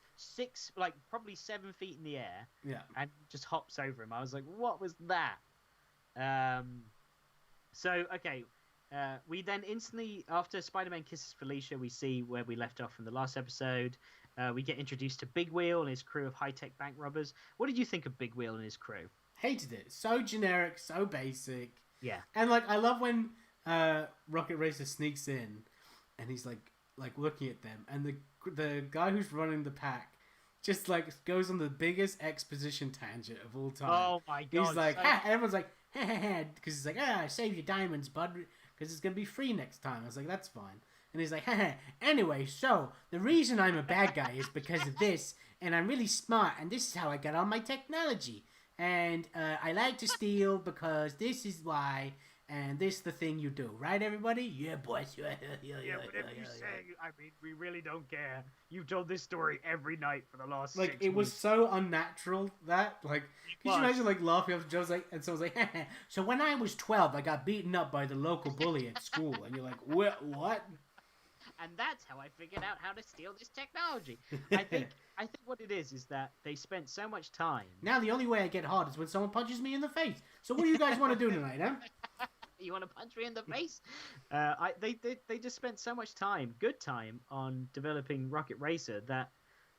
probably 7 feet in the air. Yeah. And just hops over him. I was like, "What was that?" So okay, we then instantly, after Spider-Man kisses Felicia, we see where we left off from the last episode. We get introduced to Big Wheel and his crew of high-tech bank robbers. What did you think of Big Wheel and his crew? Hated it. So generic, so basic. Yeah. And like I love when Rocket Racer sneaks in and he's like looking at them, and the guy who's running the pack just like goes on the biggest exposition tangent of all time. Oh my god. He's like, ha, everyone's like, ha, because he's like, save your diamonds, bud, because it's gonna be free next time. I was like, that's fine. And he's like, anyway, so the reason I'm a bad guy is because of this, and I'm really smart, and this is how I got all my technology. And I like to steal because this is why, and this is the thing you do. Right, everybody? Yeah, boys. Yeah, whatever you say. I mean, we really don't care. You've told this story every night for the last 6 it was weeks. so unnatural that, like, could you imagine, like, laughing off Joe's like, and someone's like, so when I was 12, I got beaten up by the local bully at school. And you're like, what? And that's how I figured out how to steal this technology. I think what it is that they spent so much time. Now the only way I get hard is when someone punches me in the face. So what do you guys want to do tonight, huh? You want to punch me in the face? They just spent so much time, good time, on developing Rocket Racer that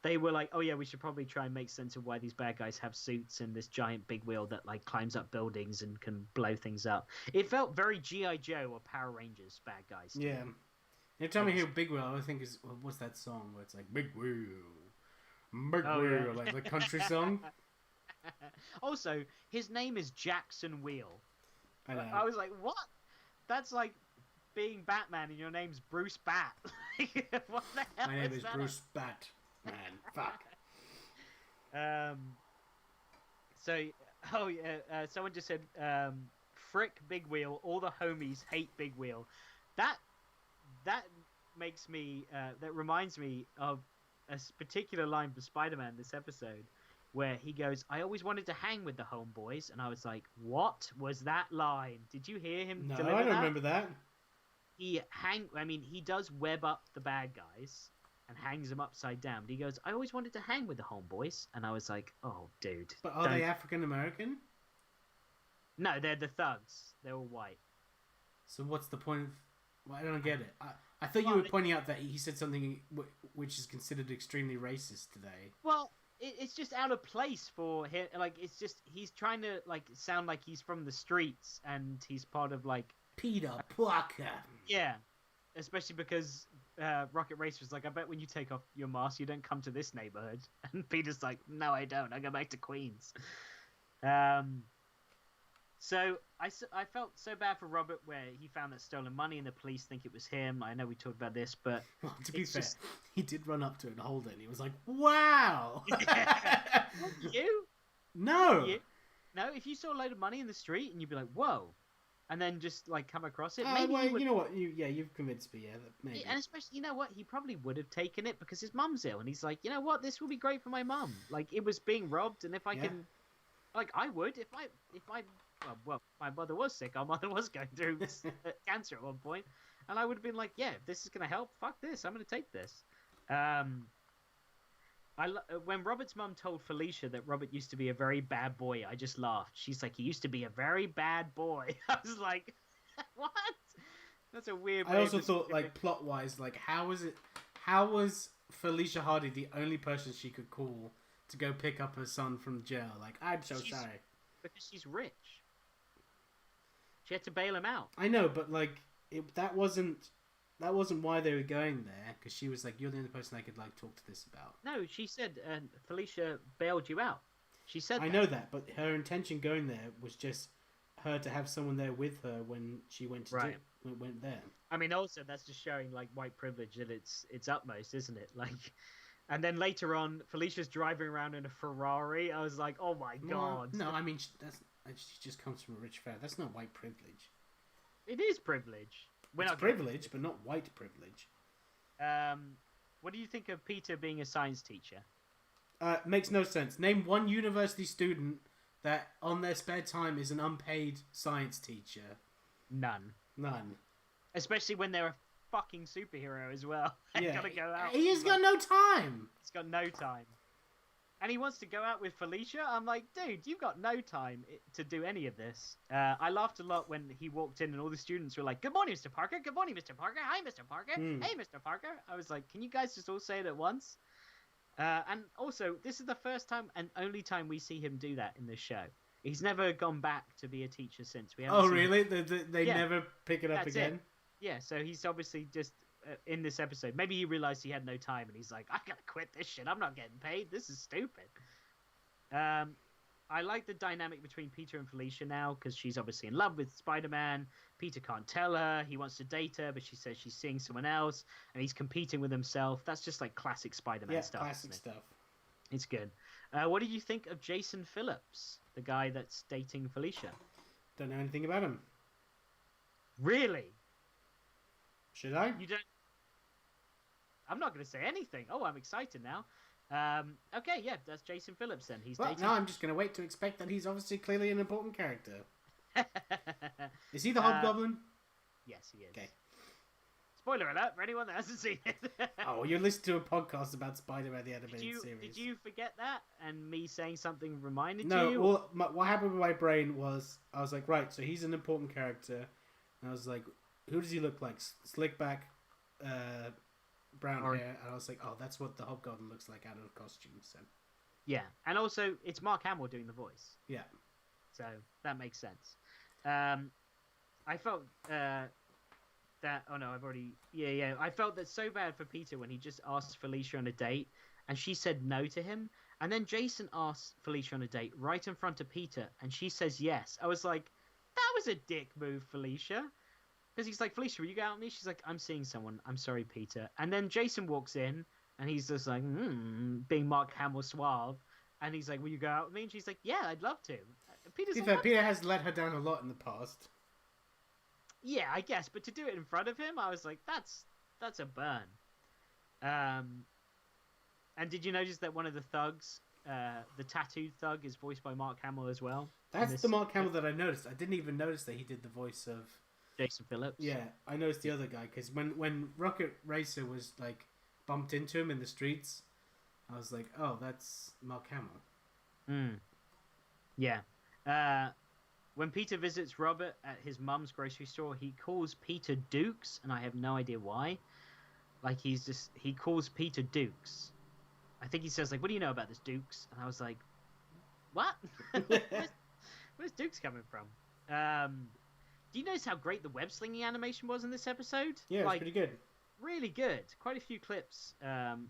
they were like, oh yeah, we should probably try and make sense of why these bad guys have suits and this giant big wheel that like climbs up buildings and can blow things up. It felt very G.I. Joe or Power Rangers bad guys. Yeah. Every time I hear Big Wheel, I think what's that song where it's like, Big Wheel, McWheel, like the country song. Also, his name is Jackson Wheel. I know. I was like, what? That's like being Batman and your name's Bruce Bat. What the hell My name is that? Bruce Batman. Fuck. So, someone just said, frick Big Wheel, all the homies hate Big Wheel. That makes me, that reminds me of a particular line from Spider-Man this episode, where he goes, I always wanted to hang with the homeboys, and I was like, what was that line? Did you hear him No, deliver I don't that? remember that. He does web up the bad guys and hangs them upside down. But he goes, I always wanted to hang with the homeboys, and I was like, oh, dude. But are they African American? No, they're the thugs. They're all white. So what's the point of... Well, I don't get it. I thought you were pointing out that he said something which is considered extremely racist today. Well, it's just out of place for him. Like, it's just, he's trying to, like, sound like he's from the streets, and he's part of, like... Peter Parker. Yeah. Especially because Rocket Racer was like, I bet when you take off your mask, you don't come to this neighborhood. And Peter's like, no, I don't. I go back to Queens. So I felt so bad for Robert where he found that stolen money and the police think it was him. I know we talked about this, but... Well, to be fair, he did run up to it and hold it, and he was like, wow! You? No! No, if you saw a load of money in the street and you'd be like, whoa, and then just, like, come across it, maybe well, you know what? You've convinced me, maybe. And especially, you know what? He probably would have taken it because his mum's ill, and he's like, you know what? This will be great for my mum. Like, it was being robbed, and if I can... Like, I would, if I well, my mother was sick. Our mother was going through cancer at one point, and I would have been like, "Yeah, if this is gonna help, fuck this. I'm gonna take this." When Robert's mum told Felicia that Robert used to be a very bad boy, I just laughed. She's like, "He used to be a very bad boy." I was like, "What?" That's a weird. I also thought, like, plot wise, like, how was Felicia Hardy the only person she could call to go pick up her son from jail? Like, I'm so sorry. Because she's rich. She had to bail him out. I know, but like that wasn't why they were going there. Because she was like, "You're the only person I could like talk to this about." No, she said Felicia bailed you out. She said. I know that, but her intention going there was just her to have someone there with her when she went to went there. I mean, also that's just showing like white privilege at its utmost, isn't it? Like, and then later on, Felicia's driving around in a Ferrari. I was like, "Oh my god!" No, I mean she just comes from a rich family. That's not white privilege. It is privilege. It's privilege, but not white privilege. What do you think of Peter being a science teacher? Makes no sense. Name one university student that on their spare time is an unpaid science teacher. None. Especially when they're a fucking superhero as well. Yeah. Gotta go out. He's got no time. He's got no time. And he wants to go out with Felicia. I'm like, dude, you've got no time to do any of this. I laughed a lot when he walked in and all the students were like, "Good morning, Mr. Parker. Good morning, Mr. Parker. Hi, Mr. Parker. Hey, Mr. Parker." I was like, can you guys just all say it at once? And also, this is the first time and only time we see him do that in this show. He's never gone back to be a teacher since. Really? They never pick it up again? Yeah, so he's obviously just... in this episode, maybe he realized he had no time and he's like, I gotta quit this shit, I'm not getting paid, this is stupid. I like the dynamic between Peter and Felicia now, because she's obviously in love with Spider-Man. Peter can't tell her, he wants to date her, but she says she's seeing someone else, and he's competing with himself. That's just like classic Spider-Man stuff. Classic stuff. It's good. What did you think of Jason Phillips, the guy that's dating Felicia? Don't know anything about him. Really? Should I? You don't... I'm not going to say anything. Oh, I'm excited now. Okay, yeah, that's Jason Phillips then. He's dating... No, I'm just going to wait to expect that he's obviously clearly an important character. Is he the Hobgoblin? Yes, he is. Okay. Spoiler alert for anyone that hasn't seen it. Oh, you're listening to a podcast about Spider-Man the Animated Series. Did you forget that? And me saying something reminded you? No, well, what happened with my brain was, I was like, right, so he's an important character. And I was like, who does he look like? Slick back, brown hair. And I was like, oh, that's what the Hobgoblin looks like out of costume. So. Yeah, and also, it's Mark Hamill doing the voice. Yeah. So, that makes sense. I felt... I felt that so bad for Peter when he just asked Felicia on a date and she said no to him. And then Jason asks Felicia on a date right in front of Peter, and she says yes. I was like, that was a dick move, Felicia. Because he's like, Felicia, will you go out with me? She's like, I'm seeing someone. I'm sorry, Peter. And then Jason walks in, and he's just like, being Mark Hamill suave. And he's like, will you go out with me? And she's like, yeah, I'd love to. Peter's like, Peter has let her down a lot in the past. Yeah, I guess. But to do it in front of him, I was like, that's a burn. And did you notice that one of the thugs, the tattooed thug, is voiced by Mark Hamill as well? That's the Mark Hamill that I noticed. I didn't even notice that he did the voice of Jason Phillips. Yeah, I noticed the other guy because when Rocket Racer was like bumped into him in the streets, I was like, oh, that's Mark Hamill. Yeah. When Peter visits Robert at his mum's grocery store, he calls Peter Dukes, and I have no idea why. Like, he calls Peter Dukes. I think he says, like, what do you know about this, Dukes? And I was like, what? Where's Dukes coming from? Do you notice how great the web slinging animation was in this episode? Yeah, it was pretty good. Really good. Quite a few clips of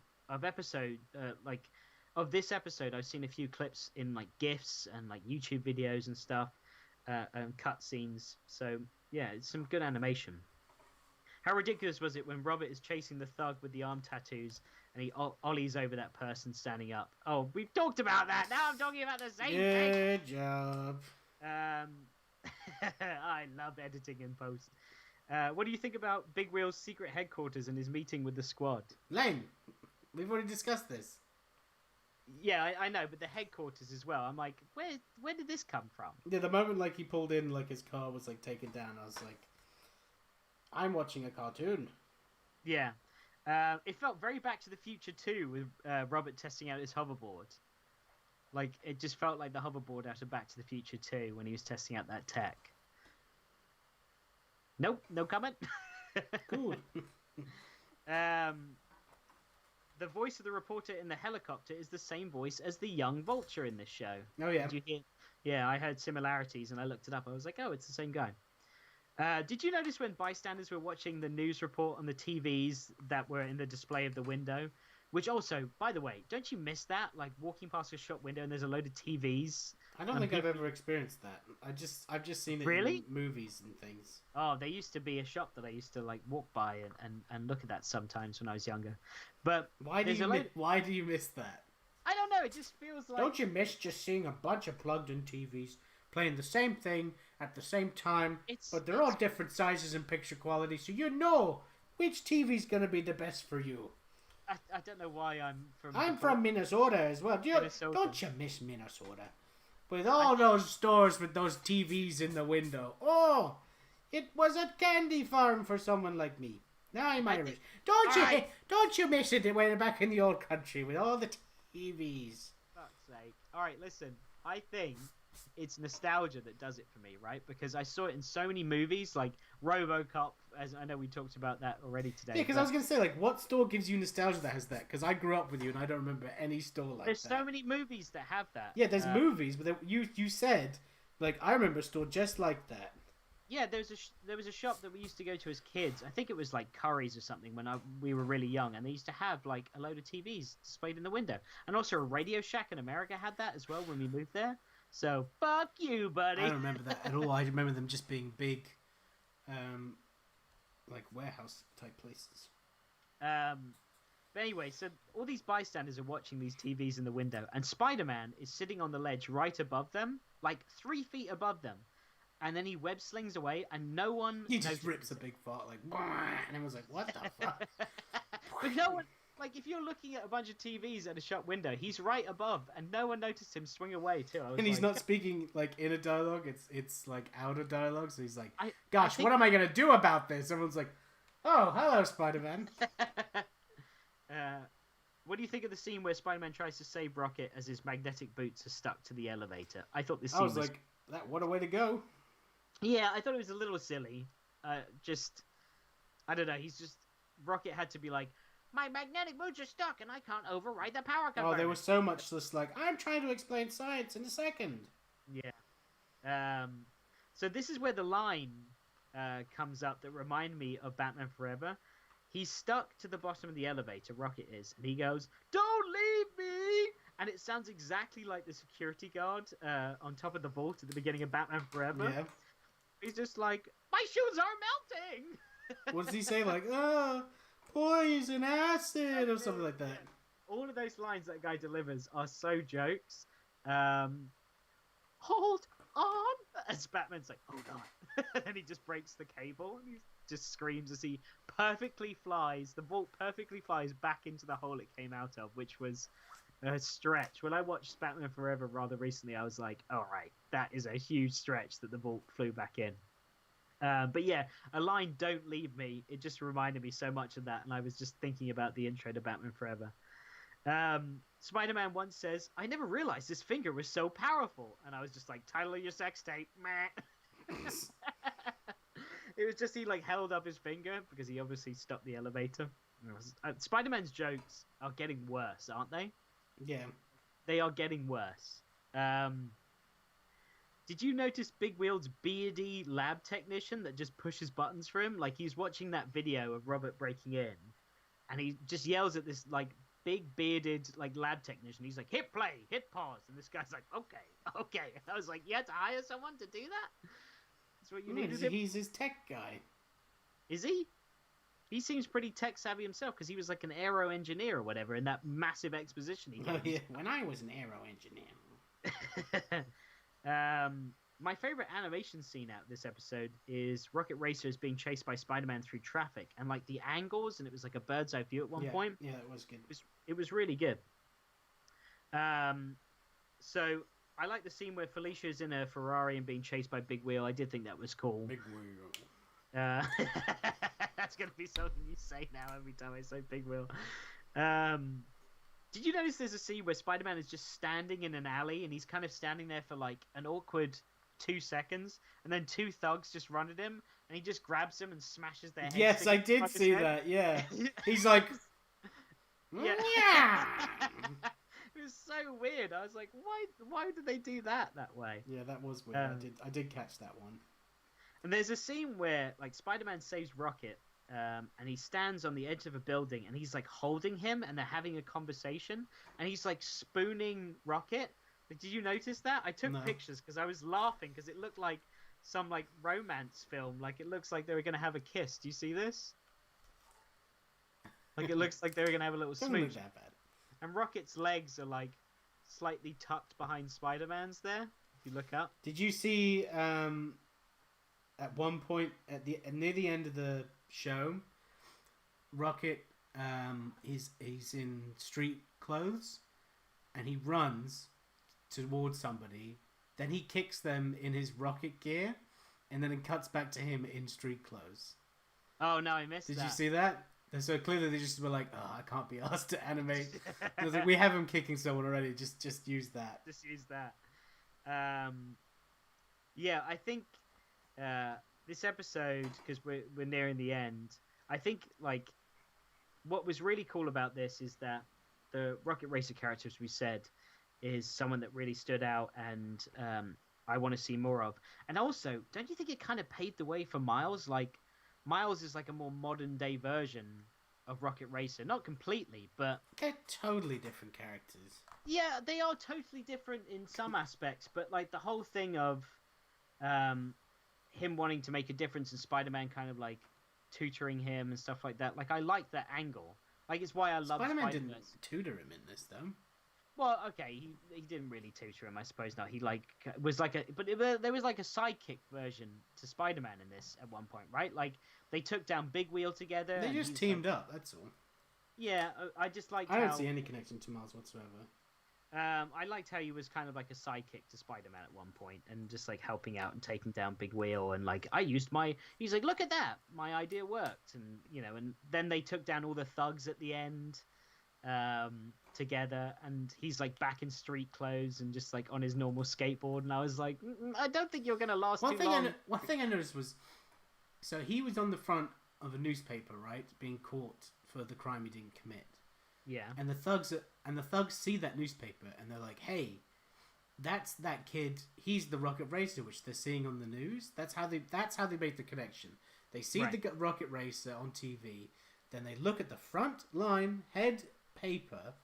this episode. I've seen a few clips in like GIFs and like YouTube videos and stuff, and cutscenes. So yeah, it's some good animation. How ridiculous was it when Robert is chasing the thug with the arm tattoos and he ollies over that person standing up? Oh, we've talked about that. Now I'm talking about the same thing. Good job. I love editing in post. What do you think about Big Wheel's secret headquarters and his meeting with the squad? Lane, we've already discussed this. Yeah, I know, but the headquarters as well. I'm like, where did this come from? Yeah, the moment like he pulled in, like his car was like taken down, I was like, I'm watching a cartoon. Yeah. It felt very Back to the Future too, with Robert testing out his hoverboard. Like, it just felt like the hoverboard out of Back to the Future 2 when he was testing out that tech. Nope, no comment. Cool. The voice of the reporter in the helicopter is the same voice as the young Vulture in this show. Oh, yeah. Did you hear? Yeah, I heard similarities and I looked it up. I was like, oh, it's the same guy. Did you notice when bystanders were watching the news report on the TVs that were in the display of the window? Which also, by the way, don't you miss that? Like walking past a shop window and there's a load of TVs. I don't think I've ever experienced that. I've just seen it in movies and things. Oh, there used to be a shop that I used to like walk by and look at that sometimes when I was younger. But why do you miss that? I don't know. It just feels like. Don't you miss just seeing a bunch of plugged-in TVs playing the same thing at the same time? But they're all different sizes and picture quality, so you know which TV's gonna be the best for you. I don't know why I'm from Minnesota as well. Don't you miss Minnesota? With all those stores with those TVs in the window. Oh, it was a candy farm for someone like me. Now I'm Irish. Don't you miss it when back in the old country with all the TVs? Fuck's sake. Alright, listen. I think it's nostalgia that does it for me, right? Because I saw it in so many movies, like RoboCop, as I know we talked about that already today. Yeah, because I was going to say, like, what store gives you nostalgia that has that? Because I grew up with you and I don't remember any store like that. There's so many movies that have that. Yeah, there's movies, but you said, like, I remember a store just like that. Yeah, there was a shop that we used to go to as kids. I think it was like Curry's or something when we were really young, and they used to have like a load of TVs displayed in the window, and also a Radio Shack in America had that as well when we moved there. So fuck you, buddy. I don't remember that at all. I remember them just being big, like warehouse type places. But anyway, so all these bystanders are watching these TVs in the window, and Spider-Man is sitting on the ledge right above them, like 3 feet above them. And then he web slings away, and no one. He just rips a big fart, like, and everyone's like, "What the fuck?" But no one, like, if you're looking at a bunch of TVs at a shop window, he's right above, and no one noticed him swing away too. And he's not speaking like in a dialogue; it's like out of dialogue. So he's like, "Gosh, what am I gonna do about this?" Everyone's like, "Oh, hello, Spider-Man." What do you think of the scene where Spider-Man tries to save Rocket as his magnetic boots are stuck to the elevator? I thought this scene was like, what a way to go. Yeah, I thought it was a little silly. I don't know. Rocket had to be like, my magnetic boots are stuck and I can't override the power converter. Oh, there was so much just like, I'm trying to explain science in a second. Yeah. So this is where the line comes up that reminded me of Batman Forever. he's stuck to the bottom of the elevator, Rocket is, and he goes, "Don't leave me!" And it sounds exactly like the security guard on top of the vault at the beginning of Batman Forever. Yeah. He's just like, "My shoes are melting!" What does he say? Like, poison, acid, or something like that. All of those lines that guy delivers are so jokes. Hold on! As Batman's like, "Hold on." And then he just breaks the cable and he just screams as he perfectly flies, the vault perfectly flies back into the hole it came out of, which was a stretch. When I watched Batman Forever rather recently, I was like, all right, that is a huge stretch that the vault flew back in. But yeah, a line, "Don't leave me," it just reminded me so much of that, and I was just thinking about the intro to Batman Forever. Spider-Man once says, "I never realized this finger was so powerful," and I was just like, "Title of your sex tape." Meh. It was just he like held up his finger because he obviously stopped the elevator. Spider-Man's jokes are getting worse, aren't they? Yeah. They are getting worse. Did you notice Big Wheel's beardy lab technician that just pushes buttons for him? Like, he's watching that video of Robert breaking in, and he just yells at this like big bearded like lab technician. He's like, "Hit play, hit pause," and this guy's like, "Okay." And I was like, "You had to hire someone to do that? That's what you needed him." He's his tech guy. Is he? He seems pretty tech savvy himself because he was like an aero engineer or whatever in that massive exposition he gave. Oh, yeah. When I was an aero engineer. My favorite animation scene out of this episode is Rocket Racer is being chased by Spider-Man through traffic, and like the angles, and it was like a bird's eye view at one point. Yeah, it was good. It was really good. So I like the scene where Felicia is in a Ferrari and being chased by Big Wheel. I did think that was cool. Big Wheel. That's gonna be something you say now every time I say Big Wheel. Did you notice there's a scene where Spider-Man is just standing in an alley and he's kind of standing there for like an awkward 2 seconds, and then two thugs just run at him and he just grabs them and smashes their heads? Yes, I did see that. Yeah, he's like, yeah. It was so weird. I was like, why did they do that way? Yeah, that was weird. I did catch that one. And there's a scene where like Spider-Man saves Rocket, and he stands on the edge of a building and he's like holding him and they're having a conversation and he's like spooning Rocket. Did you notice that? I took pictures because I was laughing because it looked like some like romance film. Like it looks like they were going to have a kiss. Do you see this? Like it looks like they were going to have a little smooch. Look that bad. And Rocket's legs are like slightly tucked behind Spider-Man's there. If you look up. Did you see at one point near the end of the show, Rocket he's in street clothes and he runs towards somebody, then he kicks them in his Rocket gear, and then it cuts back to him in street clothes. Oh no, I missed that. Did you see that? So clearly they just were like, "Oh, I can't be asked to animate." I was like, we have him kicking someone already. Just use that. Just use that. Yeah, I think this episode, because we're nearing the end, I think like what was really cool about this is that the Rocket Racer character, as we said, is someone that really stood out and I want to see more of. And also, don't you think it kind of paved the way for Miles? Like, Miles is like a more modern day version of Rocket Racer. Not completely, but... They're totally different characters. Yeah, they are totally different in some aspects, but like the whole thing of him wanting to make a difference and Spider-Man kind of like tutoring him and stuff like that. Like, I like that angle. Like, it's why I love Spider-Man didn't tutor him in this, though. Well, okay, he didn't really tutor him, I suppose. Not he like was like a, but there was like a sidekick version to Spider-Man in this at one point, right? Like they took down Big Wheel together. They just teamed up. That's all. Yeah, I just liked. I don't see any connection to Miles whatsoever. I liked how he was kind of like a sidekick to Spider-Man at one point, and just like helping out and taking down Big Wheel, and like I used my. He's like, look at that, my idea worked, and you know, and then they took down all the thugs at the end. Together, and he's like back in street clothes and just like on his normal skateboard, and I was like, I don't think you're gonna last too long. One thing I noticed was, so he was on the front of a newspaper, right, being caught for the crime he didn't commit. Yeah. And the thugs see that newspaper and they're like, hey, that's that kid. He's the Rocket Racer, which they're seeing on the news. That's how they make the connection. They see the Rocket Racer on TV. Then they look at the front line head paper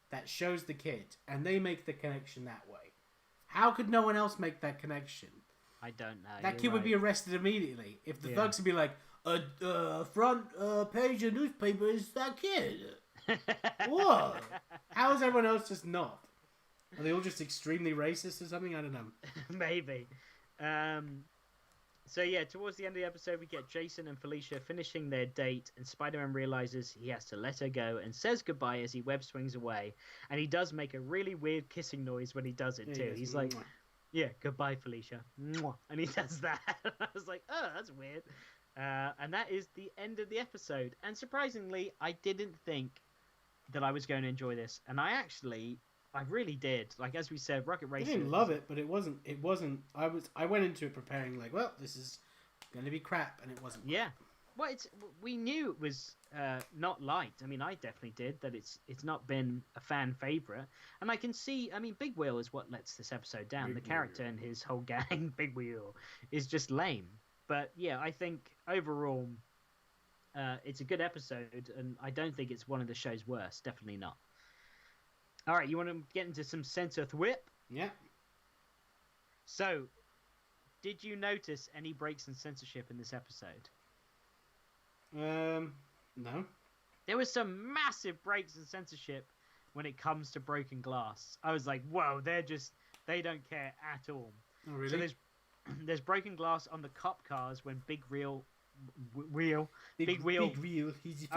that shows the kid, and they make the connection that way. How could no one else make that connection? I don't know. That kid would be arrested immediately. If the thugs would be like, front page of newspaper is that kid. Whoa. How is everyone else just not? Are they all just extremely racist or something? I don't know. Maybe. So yeah, towards the end of the episode, we get Jason and Felicia finishing their date, and Spider-Man realizes he has to let her go and says goodbye as he web swings away. And he does make a really weird kissing noise when he does it too. He's like, yeah, goodbye, Felicia. And he does that. I was like, oh, that's weird. And that is the end of the episode. And surprisingly, I didn't think that I was going to enjoy this. And I really did. Like, as we said, Rocket Racer. I didn't love it, but it wasn't. I went into it preparing like, well, this is going to be crap, and it wasn't. Yeah. Well, we knew it was not liked. I mean, I definitely did, that it's not been a fan favorite. And I can see, I mean, Big Wheel is what lets this episode down. The character and his whole gang, Big Wheel, is just lame. But yeah, I think overall, it's a good episode, and I don't think it's one of the show's worst. Definitely not. All right, you want to get into some sense of whip? Yeah. So, did you notice any breaks in censorship in this episode? No. There was some massive breaks in censorship when it comes to broken glass. I was like, whoa, they don't care at all. Oh, really? So there's broken glass on the cop cars when Big Wheel. He's a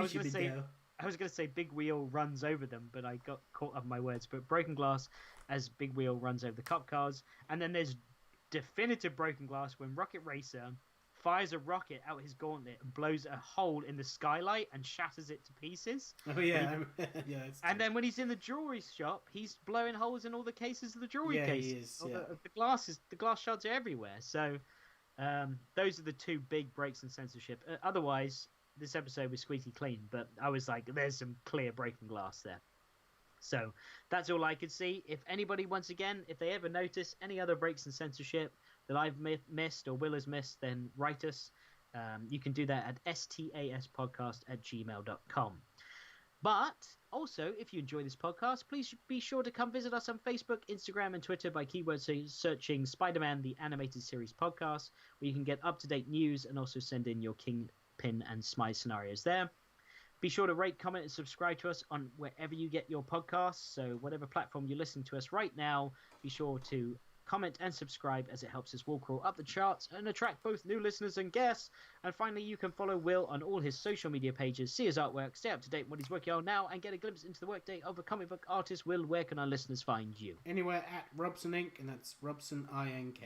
fisherman now. I was going to say Big Wheel runs over them, but I got caught up in my words. But broken glass as Big Wheel runs over the cop cars. And then there's definitive broken glass when Rocket Racer fires a rocket out his gauntlet and blows a hole in the skylight and shatters it to pieces. Oh, yeah. And then when he's in the jewelry shop, he's blowing holes in all the cases of the jewelry cases. He is, yeah. The glass shards are everywhere. So those are the two big breaks in censorship. Otherwise, this episode was squeaky clean, but I was like, there's some clear breaking glass there. So that's all I could see. If anybody, once again, if they ever notice any other breaks in censorship that I've missed or Will has missed, then write us. You can do that at staspodcast@gmail.com. But also, if you enjoy this podcast, please be sure to come visit us on Facebook, Instagram, and Twitter by keyword searching Spider-Man, the Animated Series Podcast, where you can get up-to-date news and also send in your Kingpin and Smythe scenarios there. Be sure to rate, comment, and subscribe to us on wherever you get your podcasts. So whatever platform you're listening to us right now, be sure to comment and subscribe, as it helps us wall crawl up the charts and attract both new listeners and guests. And finally, you can follow Will on all his social media pages, see his artwork, stay up to date with what he's working on now, and get a glimpse into the workday of a comic book artist. Will, where can our listeners find you? Anywhere at RobsonINK, and that's RobsonINK.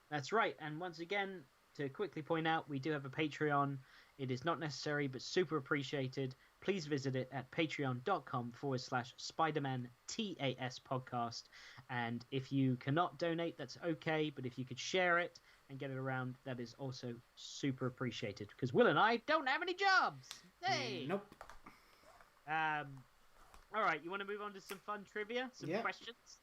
That's right. And once again, to quickly point out, we do have a Patreon. It is not necessary, but super appreciated. Please visit it at patreon.com/Spider-Man TAS podcast. And if you cannot donate, that's okay. But if you could share it and get it around, that is also super appreciated. Because Will and I don't have any jobs. Hey! Nope. All right, you want to move on to some fun trivia? Some questions?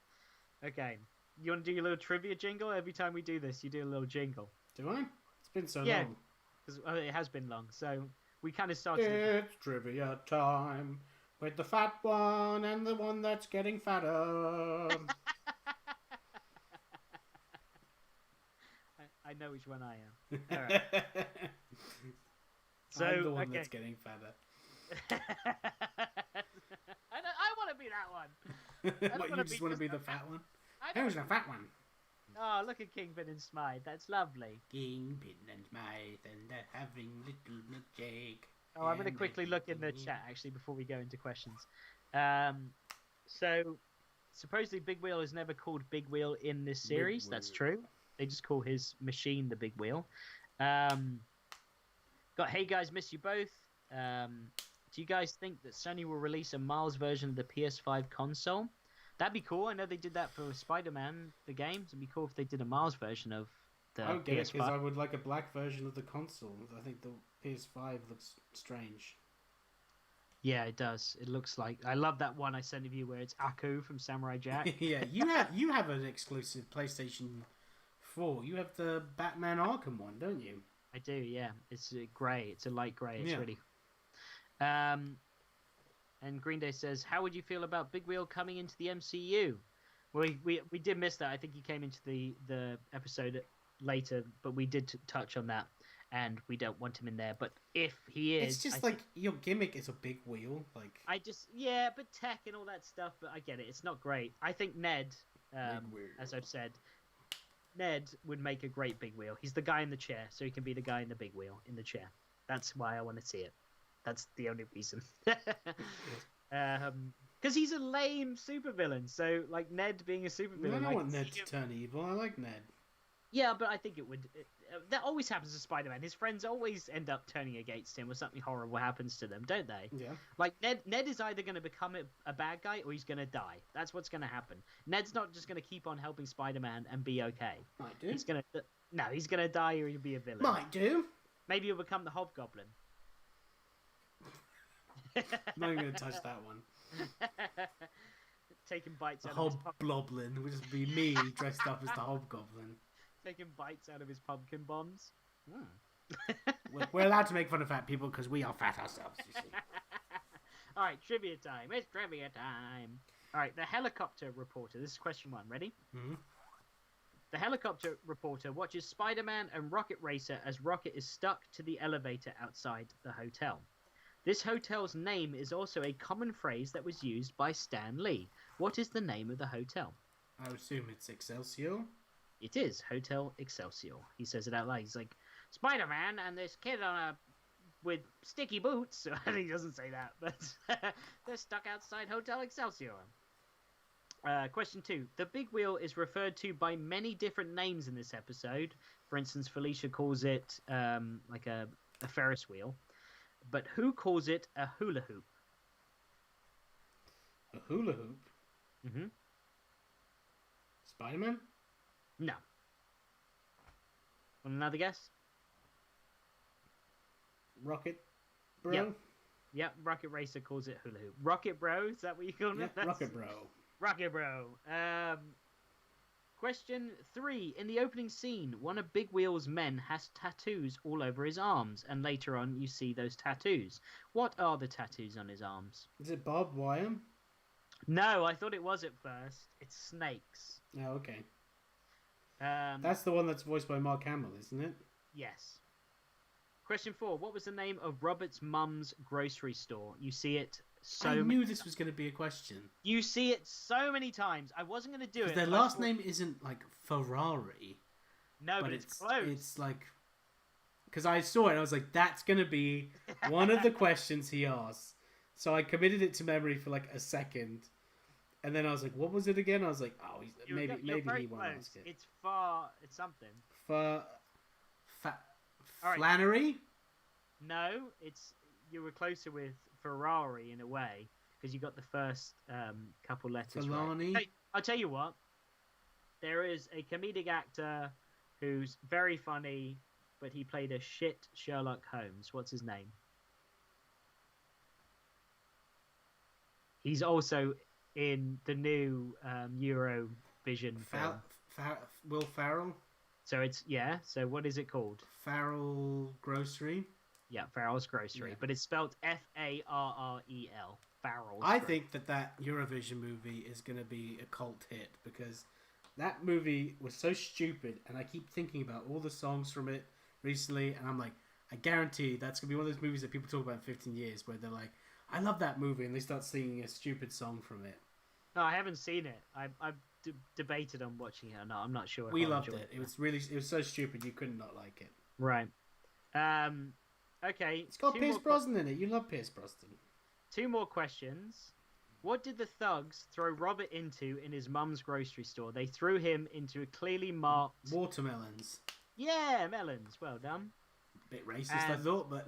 Okay. You want to do your little trivia jingle? Every time we do this, you do a little jingle. Do I? It's been so long. Because it has been long, so we kind of started. It's trivia time with the fat one and the one that's getting fatter. I know which one I am. All right. So I'm the one that's getting fatter. I want to be that one. What, you just want to be the fat one? Who's the fat one? Oh, look at Kingpin and Smythe. That's lovely. Kingpin and Smythe, and they're having little milkshake. Oh, I'm going to quickly look in the chat, actually, before we go into questions. So, supposedly Big Wheel is never called Big Wheel in this series. That's true. They just call his machine the Big Wheel. Got Hey Guys, Miss You Both. Do you guys think that Sony will release a Miles version of the PS5 console? That'd be cool. I know they did that for Spider-Man, the game. It'd be cool if they did a Miles version of the PS5. I would get it because I would like a black version of the console. I think the PS5 looks strange. Yeah, it does. It looks like... I love that one I sent of you where it's Aku from Samurai Jack. Yeah, you have an exclusive PlayStation 4. You have the Batman Arkham one, don't you? I do, yeah. It's grey. It's a light grey. It's really... And Green Day says, how would you feel about Big Wheel coming into the MCU? Well, we did miss that. I think he came into the episode later, but we did touch on that, and we don't want him in there. But if he is... It's just your gimmick is a big wheel. Yeah, but tech and all that stuff, but I get it. It's not great. I think Ned, as I've said, Ned would make a great big wheel. He's the guy in the chair, so he can be the guy in the big wheel in the chair. That's why I want to see it. That's the only reason. Because he's a lame supervillain. So, Ned being a supervillain... I don't want Ned to turn evil. I like Ned. Yeah, but I think it would... that always happens to Spider-Man. His friends always end up turning against him or something horrible happens to them, don't they? Yeah. Ned is either going to become a bad guy or he's going to die. That's what's going to happen. Ned's not just going to keep on helping Spider-Man and be okay. Might do. He's going to die or he'll be a villain. Might do. Maybe he'll become the Hobgoblin. I'm not even going to touch that one. Taking bites out of his Hobgoblin would just be me dressed up as the Hobgoblin. Taking bites out of his pumpkin bombs. We're allowed to make fun of fat people because we are fat ourselves, you see. All right, trivia time. It's trivia time. All right, the helicopter reporter. This is question 1. Ready? Mm-hmm. The helicopter reporter watches Spider-Man and Rocket Racer as Rocket is stuck to the elevator outside the hotel. This hotel's name is also a common phrase that was used by Stan Lee. What is the name of the hotel? I would assume it's Excelsior. It is Hotel Excelsior. He says it out loud. He's like, Spider-Man and this kid with sticky boots. He doesn't say that, but they're stuck outside Hotel Excelsior. Question 2. The big wheel is referred to by many different names in this episode. For instance, Felicia calls it a Ferris wheel. But who calls it a hula hoop? A hula hoop? Mm-hmm. Spider-Man? No. Want another guess? Rocket Bro? Yep, Rocket Racer calls it hula hoop. Rocket Bro, is that what you call it? Yeah, Rocket Bro. Rocket Bro. Question 3. In the opening scene, one of Big Wheel's men has tattoos all over his arms, and later on you see those tattoos. What are the tattoos on his arms? Is it barbed wire? No, I thought it was at first. It's snakes. Oh, okay. That's the one that's voiced by Mark Hamill, isn't it? Yes. Question 4. What was the name of Robert's mum's grocery store? You see it I knew this was going to be a question. You see it so many times. I wasn't going to do it. Their last name isn't Ferrari. No, but it's close. It's because I saw it and I was like, that's going to be one of the questions he asks. So I committed it to memory for a second. And then I was like, what was it again? I was like, oh, maybe he won't ask it. It's something. Flannery? Right. No, you were closer with Ferrari in a way because you got the first couple letters right. Hey, I'll tell you what. There is a comedic actor who's very funny, but he played a shit Sherlock Holmes. What's his name? He's also in the new Eurovision film. Will Ferrell? So so what is it called? Farrell Grocery? Yeah, Farrell's Grocery. Yeah. But it's spelled Farrel. Farrell's I think that Eurovision movie is going to be a cult hit because that movie was so stupid and I keep thinking about all the songs from it recently and I'm like, I guarantee that's going to be one of those movies that people talk about in 15 years where they're like, I love that movie and they start singing a stupid song from it. No, I haven't seen it. I've debated on watching it or not. I'm not sure. We loved it. It was so stupid you could not like it. Right. Okay. It's got Pierce Brosnan in it. You love Pierce Brosnan. 2 more questions. What did the thugs throw Robert into in his mum's grocery store? They threw him into a clearly marked... Watermelons. Yeah, melons. Well done. A bit racist, I thought, but...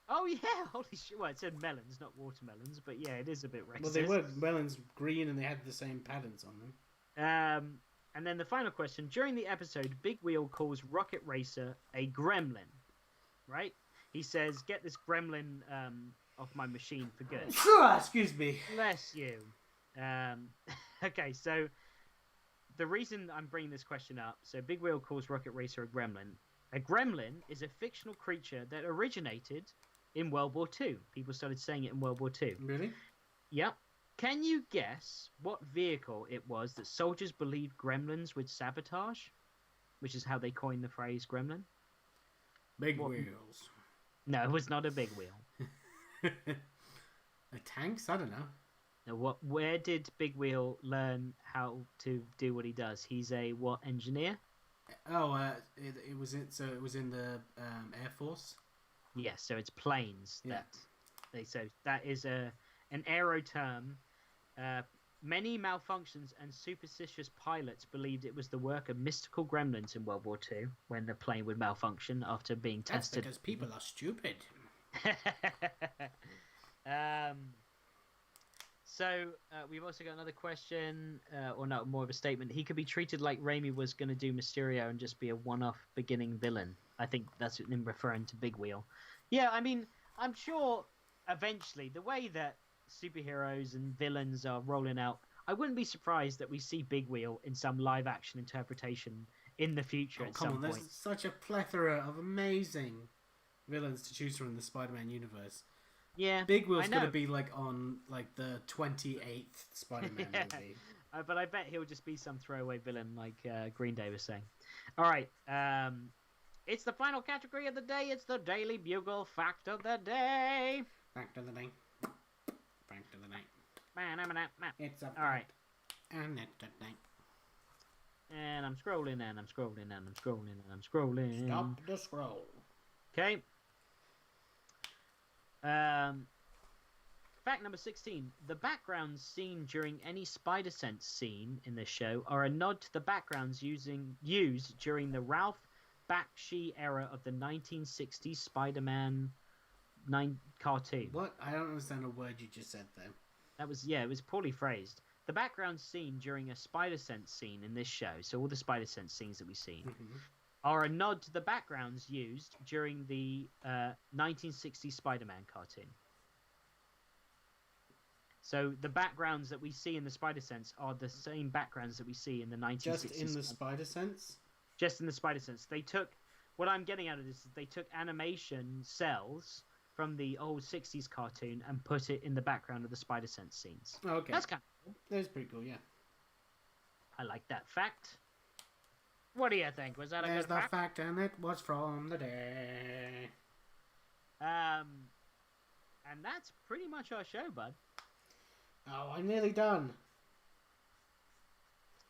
Oh, yeah. Holy shit. Well, it said melons, not watermelons, but yeah, it is a bit racist. Well, they were melons green and they had the same patterns on them. And then the final question. During the episode, Big Wheel calls Rocket Racer a gremlin, right? He says, get this gremlin off my machine for good. Excuse me. Bless you. Okay, so the reason I'm bringing this question up, so Big Wheel calls Rocket Racer a gremlin. A gremlin is a fictional creature that originated in World War II. People started saying it in World War II. Really? Yep. Can you guess what vehicle it was that soldiers believed gremlins would sabotage? Which is how they coined the phrase gremlin. Big wheels. No, it was not a big wheel. A tanks? I don't know. Now, where did Big Wheel learn how to do what he does? He's a what engineer? Oh, it was in the Air Force. Yes, so it's planes. Yeah. So that is an aero term. Many malfunctions and superstitious pilots believed it was the work of mystical gremlins in World War II when the plane would malfunction after being tested. That's because people are stupid. So we've also got another question, or no, more of a statement. He could be treated like Raimi was going to do Mysterio and just be a one-off beginning villain. I think that's him referring to Big Wheel. Yeah, I mean, I'm sure eventually the way that superheroes and villains are rolling out, I wouldn't be surprised that we see Big Wheel in some live-action interpretation in the future at some point. There's such a plethora of amazing villains to choose from in the Spider-Man universe. Yeah, Big Wheel's going to be on the 28th Spider-Man movie. But I bet he'll just be some throwaway villain like Green Day was saying. All right, it's the final category of the day. It's the Daily Bugle Fact of the Day. Fact of the day. Fact of the day. It's a fact. All right. And it's a day. And I'm scrolling and I'm scrolling and I'm scrolling and I'm scrolling. Stop the scroll. Okay. Fact number 16. The backgrounds seen during any Spider Sense scene in this show are a nod to the backgrounds used during the Ralph Bakshi era of the 1960s Spider-Man cartoon. What? I don't understand a word you just said there. It was poorly phrased. The backgrounds seen during a Spider Sense scene in this show, so all the Spider Sense scenes that we've seen, are a nod to the backgrounds used during the 1960s Spider-Man cartoon. So the backgrounds that we see in the Spider Sense are the same backgrounds that we see in the 1960s. Just in the Spider Sense? Just in the Spider Sense. What I'm getting at is they took animation cells from the old 60s cartoon and put it in the background of the Spider Sense scenes. Okay. That's kind of cool. That's pretty cool, yeah. I like that fact. What do you think? Was that a good fact? There's the fact, and it was from the day. And that's pretty much our show, bud. Oh, I'm nearly done.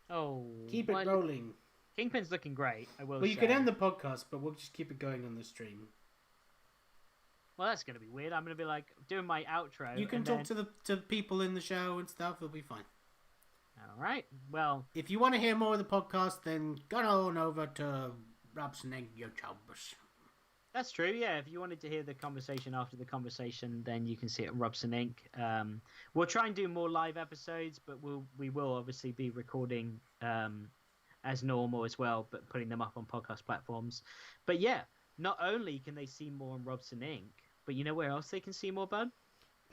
Oh. Keep it rolling. Kingpin's looking great, I will say. Well, you could end the podcast, but we'll just keep it going on the stream. Well, that's going to be weird. I'm going to be like doing my outro. You can talk to people in the show and stuff. It'll be fine. All right. Well, if you want to hear more of the podcast, then go on over to RobsonINK YouTube. That's true. Yeah. If you wanted to hear the conversation after the conversation, then you can see it on RobsonINK. We'll try and do more live episodes, but we will obviously be recording as normal as well, but putting them up on podcast platforms. But yeah, not only can they see more on RobsonINK, but you know where else they can see more, bud?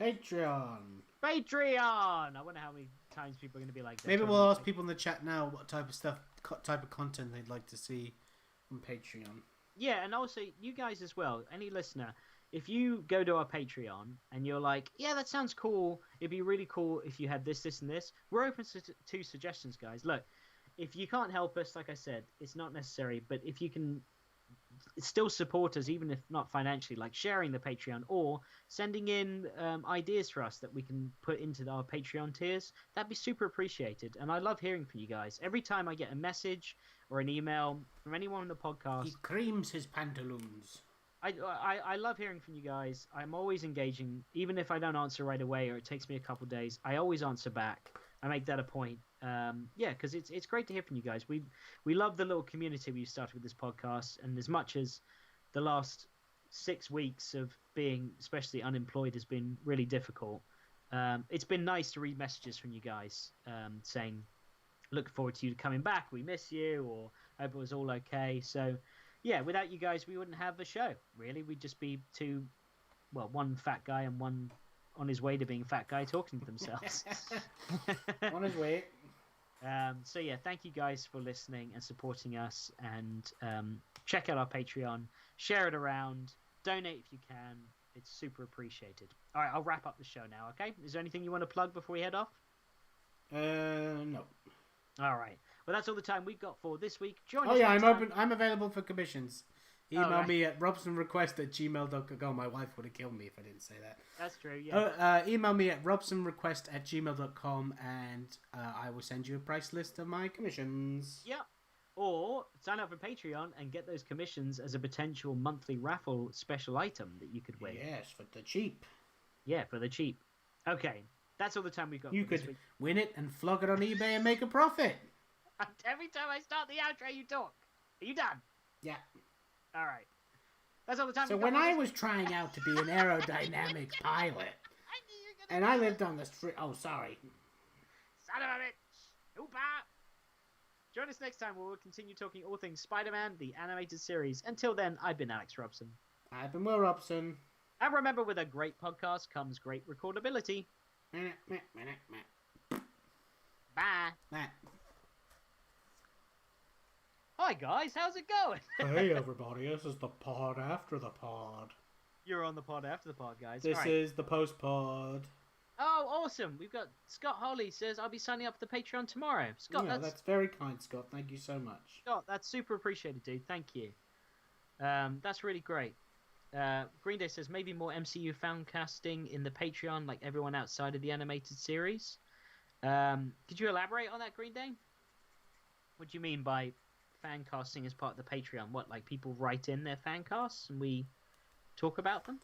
Patreon. I wonder how many times people are going to be like that. Maybe we'll ask people in the chat now what type of content they'd like to see on Patreon. Yeah, and also you guys as well, any listener, if you go to our Patreon and you're like, yeah, that sounds cool, it'd be really cool if you had this, this, and this, we're open to suggestions, guys. Look, if you can't help us, like I said, it's not necessary, but if you can still support us, even if not financially, like sharing the Patreon or sending in ideas for us that we can put into our Patreon tiers, that'd be super appreciated. And I love hearing from you guys. Every time I get a message or an email from anyone on the podcast, he creams his pantaloons. I love hearing from you guys. I'm always engaging, even if I don't answer right away or it takes me a couple days. I always answer back. I make that a point. Yeah, because it's great to hear from you guys. We love the little community we've started with this podcast, and as much as the last 6 weeks of being especially unemployed has been really difficult, it's been nice to read messages from you guys saying, look forward to you coming back, we miss you, or hope it was all okay. So yeah, without you guys we wouldn't have the show, really. We'd just be one fat guy and one on his way to being a fat guy talking to themselves. On his way. So yeah, thank you guys for listening and supporting us, and check out our Patreon, share it around, donate if you can, It's super appreciated. All right, I'll wrap up the show now, okay? Is there anything you want to plug before we head off? No. All right. Well, that's all the time we've got for this week. Join Oh us yeah, next I'm time. open. I'm available for commissions. Email right. me at robsonrequest@gmail.com. My wife would have killed me if I didn't say that. That's true, yeah. Email me at robsonrequest@gmail.com and I will send you a price list of my commissions. Yeah. Or sign up for Patreon and get those commissions as a potential monthly raffle special item that you could win. Yes, for the cheap. Yeah, for the cheap. Okay. That's all the time we've got You for this could week. win it and flog it on eBay and make a profit. Every time I start the outro, you talk. Are you done? Yeah. All right. That's all the time So we've got when for I this was trying out to be an aerodynamic pilot, and I lived on the street. Oh, sorry. Son of a bitch! Hoopa! Join us next time where we'll continue talking all things Spider-Man, the animated series. Until then, I've been Alex Robson. I've been Will Robson. And remember, with a great podcast comes great recordability. Bye. Hi guys, how's it going? Hey everybody, this is the pod after the pod. You're on the pod after the pod, guys. This right. is the post pod. Oh, awesome! We've got Scott Holly says I'll be signing up for the Patreon tomorrow. Scott, Yeah, that's very kind, Scott. Thank you so much. Scott, that's super appreciated, dude. Thank you. That's really great. Green Day says maybe more MCU fan casting in the Patreon, like everyone outside of the animated series. Could you elaborate on that, Green Day? What do you mean by fan casting as part of the Patreon? What, like people write in their fan casts and we talk about them?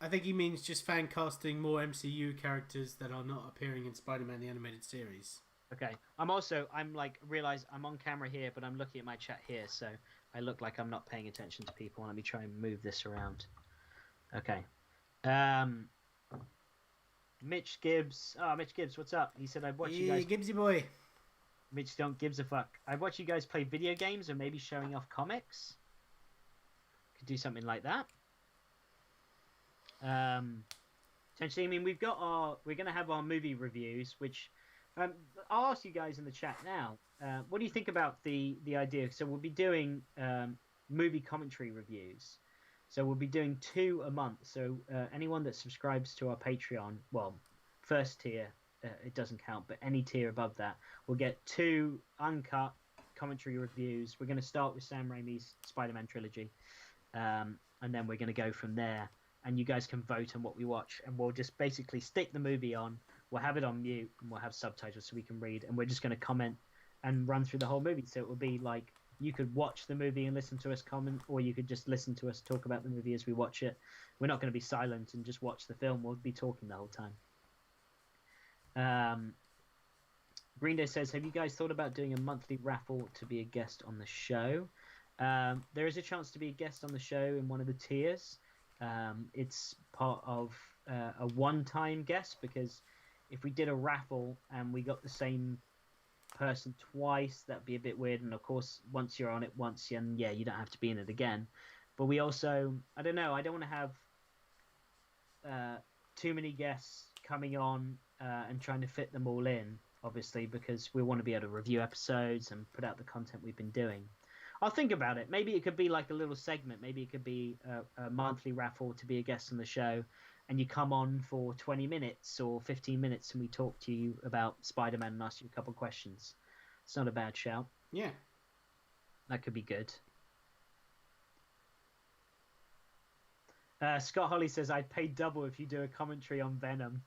I think he means just fan casting more MCU characters that are not appearing in Spider-Man the Animated Series. Okay. Realize I'm on camera here, but I'm looking at my chat here, so I look like I'm not paying attention to people. Let me try and move this around. Okay. Mitch Gibbs. Oh, Mitch Gibbs, what's up? He said, I've watched you guys... Gibbsy boy. Mitch don't gives a fuck. I've watched you guys play video games or maybe showing off comics. Could do something like that. Potentially, I mean, we're going to have our movie reviews, which I'll ask you guys in the chat now. What do you think about the idea? So we'll be doing movie commentary reviews. So we'll be doing 2 a month. So anyone that subscribes to our Patreon, well, first tier, it doesn't count, but any tier above that, will get 2 uncut commentary reviews. We're going to start with Sam Raimi's Spider-Man trilogy, and then we're going to go from there. And you guys can vote on what we watch, and we'll just basically stick the movie on. We'll have it on mute, and we'll have subtitles so we can read. And we're just going to comment and run through the whole movie. So it will be like you could watch the movie and listen to us comment, or you could just listen to us talk about the movie as we watch it. We're not going to be silent and just watch the film. We'll be talking the whole time. Green Day says, have you guys thought about doing a monthly raffle to be a guest on the show? There is a chance to be a guest on the show in one of the tiers. It's part of a one-time guest, because if we did a raffle and we got the same person twice, that'd be a bit weird. And of course, once you're on it once, and yeah, you don't have to be in it again. But we also, I don't know, I don't want to have too many guests coming on and trying to fit them all in, obviously, because we want to be able to review episodes and put out the content we've been doing. I'll think about it. Maybe it could be like a little segment. Maybe it could be a monthly raffle to be a guest on the show, and you come on for 20 minutes or 15 minutes and we talk to you about Spider-Man and ask you a couple of questions. It's not a bad shout. Yeah. That could be good. Scott Holly says, I'd pay double if you do a commentary on Venom.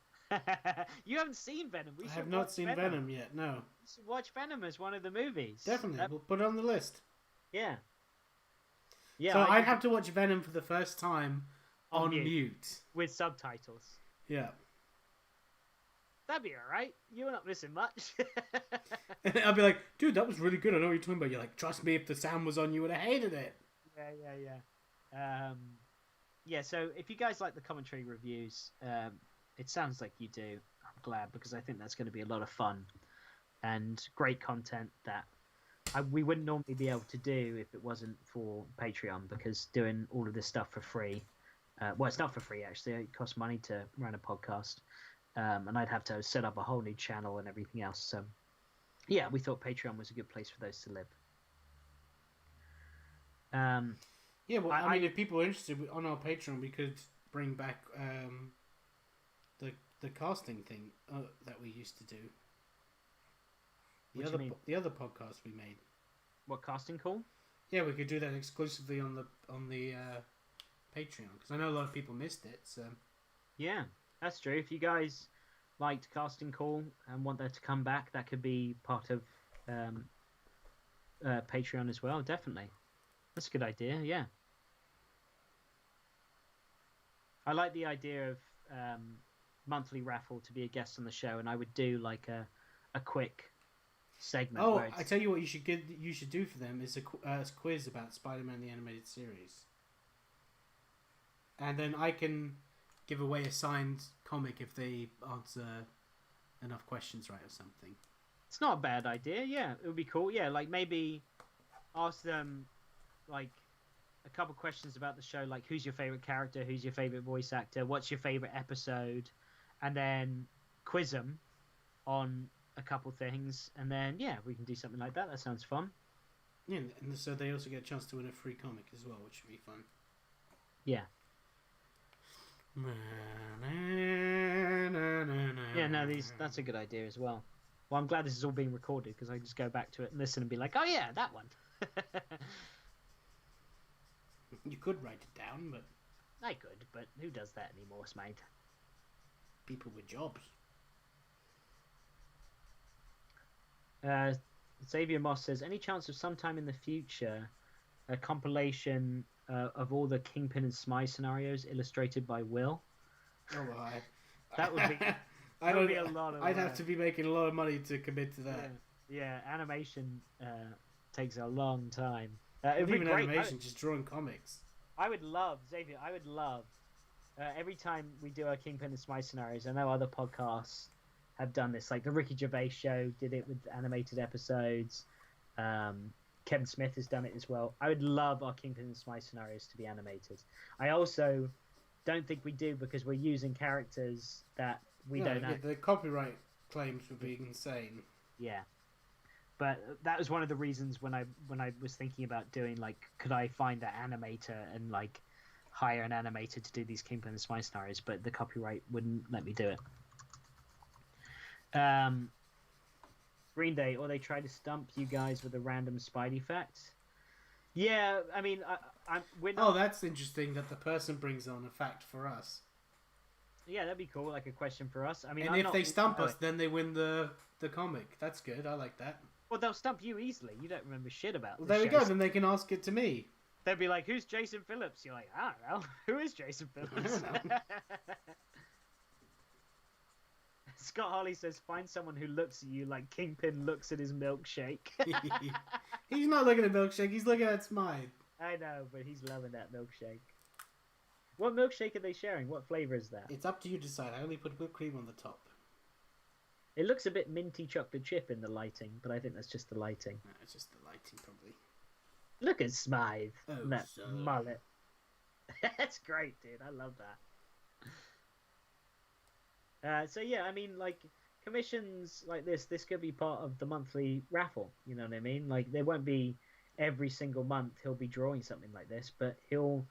You haven't seen Venom. I have not seen Venom yet, no. You should watch Venom as one of the movies. Definitely. We'll put it on the list. Yeah. Yeah. So I'd have to watch Venom for the first time on mute. With subtitles. Yeah. That'd be alright. You're not missing much. And I'll be like, dude, that was really good. I know what you're talking about. You're like, trust me, if the sound was on, you would have hated it. Yeah. Yeah, so if you guys like the commentary reviews, it sounds like you do. I'm glad, because I think that's going to be a lot of fun and great content that we wouldn't normally be able to do if it wasn't for Patreon, because doing all of this stuff for free, well, it's not for free actually, it costs money to run a podcast, and I'd have to set up a whole new channel and everything else. So yeah, we thought Patreon was a good place for those to live. Yeah, well, I mean, if people are interested on our Patreon, we could bring back the casting thing that we used to do. The other podcast we made. What, casting call? Yeah, we could do that exclusively on the Patreon, because I know a lot of people missed it. So yeah, that's true. If you guys liked casting call and want that to come back, that could be part of Patreon as well. Definitely, that's a good idea. Yeah, I like the idea of monthly raffle to be a guest on the show, and I would do like a quick segment. Oh, I tell you what, you should do for them is a quiz about Spider-Man the Animated Series, and then I can give away a signed comic if they answer enough questions right or something. It's not a bad idea. Yeah, it would be cool. Yeah, like maybe ask them like a couple questions about the show, like who's your favorite character, who's your favorite voice actor, what's your favorite episode, and then quiz them on a couple things, and then yeah, we can do something like that. That sounds fun. Yeah, and so they also get a chance to win a free comic as well, which would be fun. Yeah. Yeah, no, that's a good idea as well. Well, I'm glad this is all being recorded, because I can just go back to it and listen and be like, oh yeah, that one. You could write it down, but I could, but who does that anymore, Smythe? People with jobs. Xavier Moss says, any chance of sometime in the future a compilation of all the Kingpin and Smythe scenarios illustrated by Will? Oh, well, that would be a lot of I'd have to be making a lot of money to commit to that. Yeah, animation takes a long time. It'd be great. Animation, just drawing comics. I would love, Xavier, every time we do our Kingpin and Smythe scenarios, I know other podcasts have done this, like the Ricky Gervais show did it with animated episodes. Kevin Smith has done it as well. I would love our Kingpin and Smythe scenarios to be animated. I also don't think we do, because we're using characters that we don't know. The copyright claims would be insane. Yeah. But that was one of the reasons when I was thinking about doing, like, could I find an animator and like hire an animator to do these Kingpin and Smythe scenarios, but the copyright wouldn't let me do it. Green Day, or they try to stump you guys with a random Spidey fact. Yeah, I mean, we're not... Oh, that's interesting that the person brings on a fact for us. Yeah, that'd be cool, like a question for us. I mean, and if they stump us, then they win the comic. That's good. I like that. Well, they'll stump you easily. You don't remember shit about. Well, there we go. Then they can ask it to me. They'll be like, "Who's Jason Phillips?" You're like, "I don't know. Who is Jason Phillips?" Scott Harley says, "Find someone who looks at you like Kingpin looks at his milkshake." He's not looking at milkshake. He's looking at Smythe. I know, but he's loving that milkshake. What milkshake are they sharing? What flavor is that? It's up to you to decide. I only put whipped cream on the top. It looks a bit minty chocolate chip in the lighting, but I think that's just the lighting. No, it's just the lighting, probably. Look at Smythe. Oh, that mullet. That's great, dude. I love that. So yeah, I mean, like, commissions like this could be part of the monthly raffle. You know what I mean? Like, there won't be every single month he'll be drawing something like this, but he'll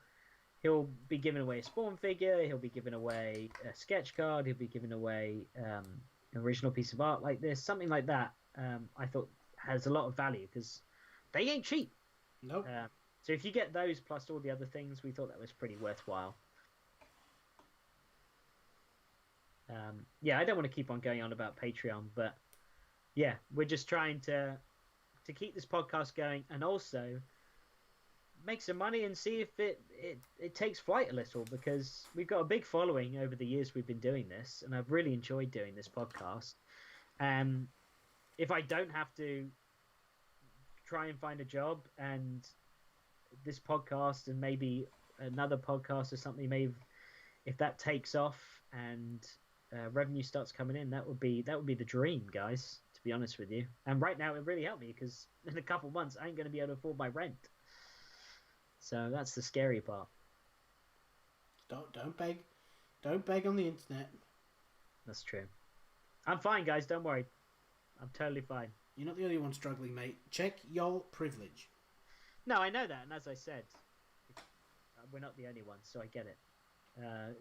be giving away a Spawn figure. He'll be giving away a sketch card. He'll be giving away an original piece of art like this, something like that. I thought has a lot of value, because they ain't cheap. Nope. So if you get those plus all the other things, we thought that was pretty worthwhile. Yeah, I don't want to keep on going on about Patreon, but yeah, we're just trying to keep this podcast going, and also make some money and see if it takes flight a little, because we've got a big following over the years we've been doing this, and I've really enjoyed doing this podcast. If I don't have to try and find a job, and this podcast and maybe another podcast or something, maybe if that takes off and revenue starts coming in, that would be the dream, guys, to be honest with you. And right now it really helped me, because in a couple months I ain't going to be able to afford my rent. So that's the scary part. Don't beg on the internet. That's true. I'm fine, guys, don't worry. I'm totally fine. You're not the only one struggling, mate. Check your privilege. No, I know that, and as I said, we're not the only ones, so I get it.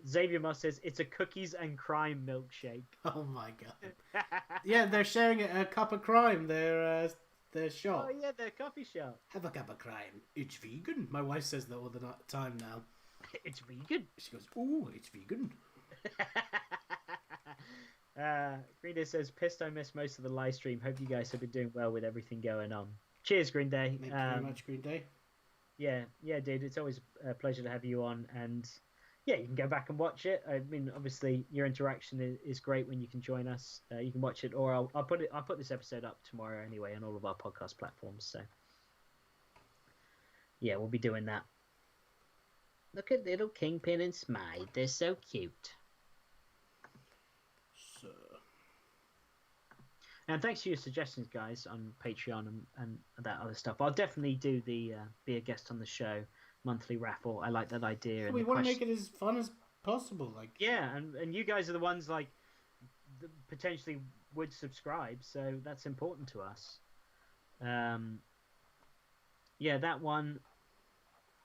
Xavier Moss says it's a cookies and crime milkshake. Oh my god. Yeah, they're sharing a cup of crime. Their shop. Oh yeah, their coffee shop. Have a cup of crime. It's vegan. My wife says that all the time now. It's vegan. She goes, "Ooh, it's vegan." Green Day says, "Pissed I missed most of the live stream. Hope you guys have been doing well with everything going on." Cheers, Green Day. Thank you very much, Green Day. Yeah, dude. It's always a pleasure to have you on, and yeah, you can go back and watch it. I mean, obviously, your interaction is great when you can join us. You can watch it, or I'll put this episode up tomorrow anyway on all of our podcast platforms. So yeah, we'll be doing that. Look at little Kingpin and Smythe. They're so cute. So. And thanks for your suggestions, guys, on Patreon and that other stuff. I'll definitely do the be a guest on the show monthly raffle. I like that idea. We want to make it as fun as possible. Like and you guys are the ones like that potentially would subscribe, so that's important to us. Yeah, that one.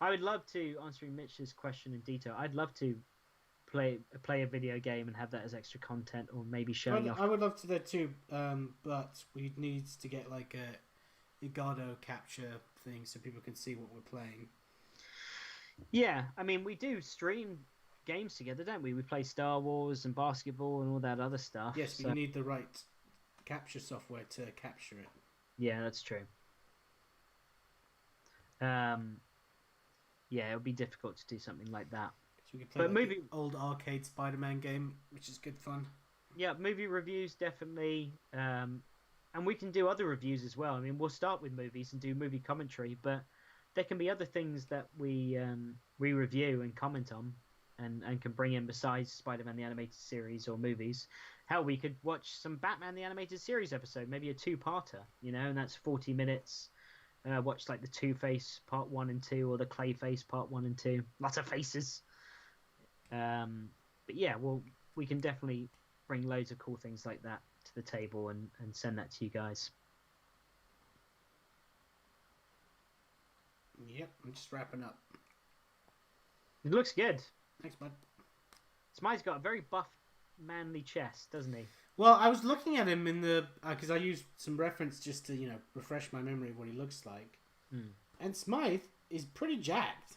I would love to, answering Mitch's question in detail, I'd love to play a video game and have that as extra content, or maybe showing off. I would love to do that too, but we need to get like a Elgato capture thing so people can see what we're playing. Yeah, I mean, we do stream games together, don't we? We play Star Wars and basketball and all that other stuff. Yes, but you need the right capture software to capture it. Yeah, that's true. Yeah, it would be difficult to do something like that. So we could play like the old arcade Spider-Man game, which is good fun. Yeah, movie reviews definitely, and we can do other reviews as well. I mean, we'll start with movies and do movie commentary, but there can be other things that we review and comment on, and can bring in besides Spider-Man the Animated Series or movies. Hell, we could watch some Batman the Animated Series episode, maybe a two-parter, and that's 40 minutes. Watch like the Two-Face Part 1 and 2, or the Clayface Part 1 and 2. Lots of faces. But yeah, we can definitely bring loads of cool things like that to the table and send that to you guys. Yep, I'm just wrapping up. It looks good. Thanks, bud. Smythe's got a very buff, manly chest, doesn't he? Well, I was looking at him in the because I used some reference just to refresh my memory of what he looks like. And Smythe is pretty jacked.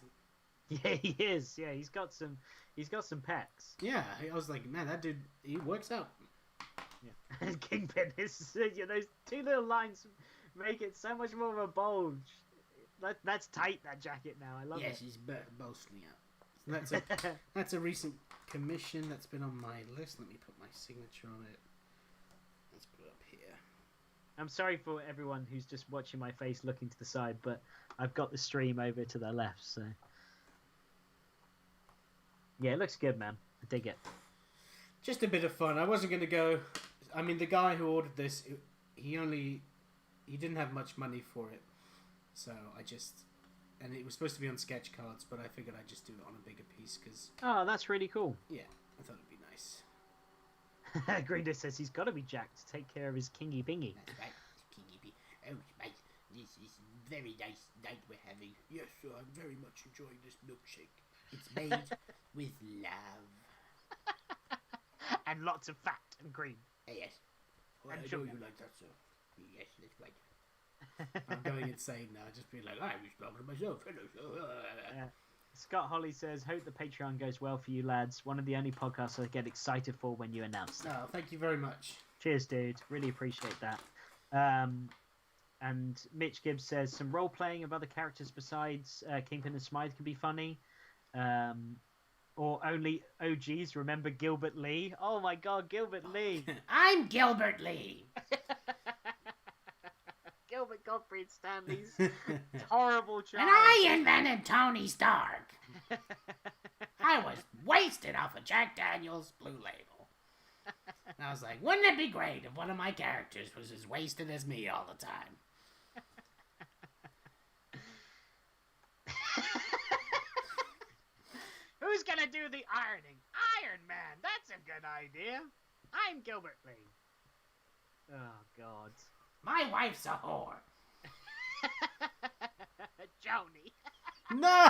Yeah, he is. Yeah, he's got some pecs. Yeah, I was like, man, that dude, he works out. Yeah, and Kingpin is those two little lines make it so much more of a bulge. That's tight, that jacket now. I love it. Yes, he's bolstering out. So that's a recent commission that's been on my list. Let me put my signature on it. Let's put it up here. I'm sorry for everyone who's just watching my face looking to the side, but I've got the stream over to the left, so yeah, it looks good, man. I dig it. Just a bit of fun. I wasn't going to go. I mean, the guy who ordered this, he didn't have much money for it, so and it was supposed to be on Sketchcards, but I figured I'd just do it on a bigger piece because. Oh, that's really cool. Yeah, I thought it'd be nice. Grinder says he's got to be jacked to take care of his kingy bingy. That's right, kingy bingy. Oh, mate, this is a very nice night we're having. Yes, sir, I'm very much enjoying this milkshake. It's made with love. And lots of fat and cream. Yes. Well, and I sugar. know you like that, sir. Yes, that's right. I'm going insane now. Just being like, I was talking to myself. Hello, sir. Scott Holly says, hope the Patreon goes well for you lads. One of the only podcasts I get excited for when you announce that. Oh, thank you very much. Cheers, dude. Really appreciate that. And Mitch Gibbs says, some role-playing of other characters besides Kingpin and Smythe can be funny. Or only OGs remember Gilbert Lee. Oh my god, Gilbert Lee. I'm Gilbert Lee. Gilbert Gottfried Stanley's horrible child. And I invented Tony Stark. I was wasted off of Jack Daniels Blue Label. And I was like, wouldn't it be great if one of my characters was as wasted as me all the time? Who's gonna do the ironing? Iron Man! That's a good idea. I'm Gilbert Lee. Oh, God. My wife's a whore. Joni. No!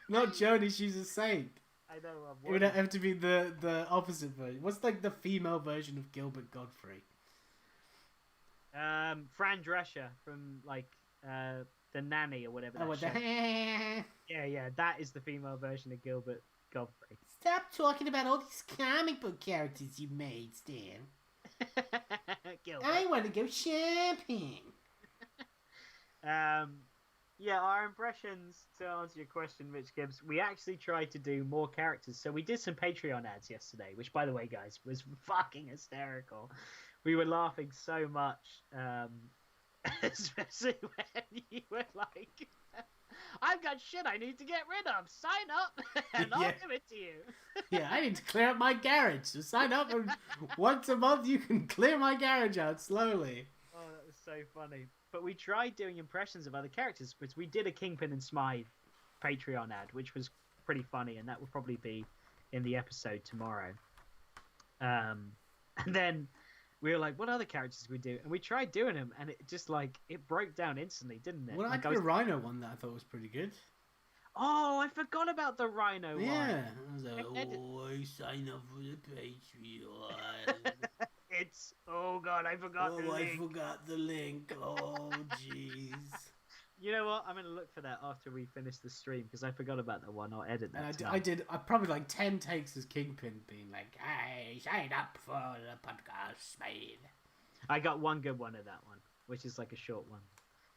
Not Joni, she's a saint. I know. It would have to be the opposite version. What's like the female version of Gilbert Godfrey? Fran Drescher from like the Nanny or whatever. Oh, That what the... show. Yeah, that is the female version of Gilbert Godfrey. Stop talking about all these comic book characters you made, Stan. I want to go shopping. Yeah, our impressions, to answer your question, Rich Gibbs, we actually tried to do more characters. So we did some Patreon ads yesterday, which, by the way, guys, was fucking hysterical. We were laughing so much, especially when you were like, I've got shit I need to get rid of. Sign up, and I'll give it to you. Yeah, I need to clear up my garage. So sign up, and once a month you can clear my garage out slowly. Oh, that was so funny. But we tried doing impressions of other characters, because we did a Kingpin and Smythe Patreon ad, which was pretty funny, and that will probably be in the episode tomorrow. And then we were like, what other characters did we do? And we tried doing them, and it just like it broke down instantly, didn't it? Well, like, I did a Rhino one that I thought was pretty good. Oh, I forgot about the Rhino one. Yeah, I was like, I sign up for the Patreon. It's God, I forgot the link. I forgot the link. Oh, jeez. You know what? I'm gonna look for that after we finish the stream because I forgot about that one. I'll edit that. I did probably like 10 takes as Kingpin, being like, "Hey, sign up for the podcast, mate." I got one good one of that one, which is like a short one.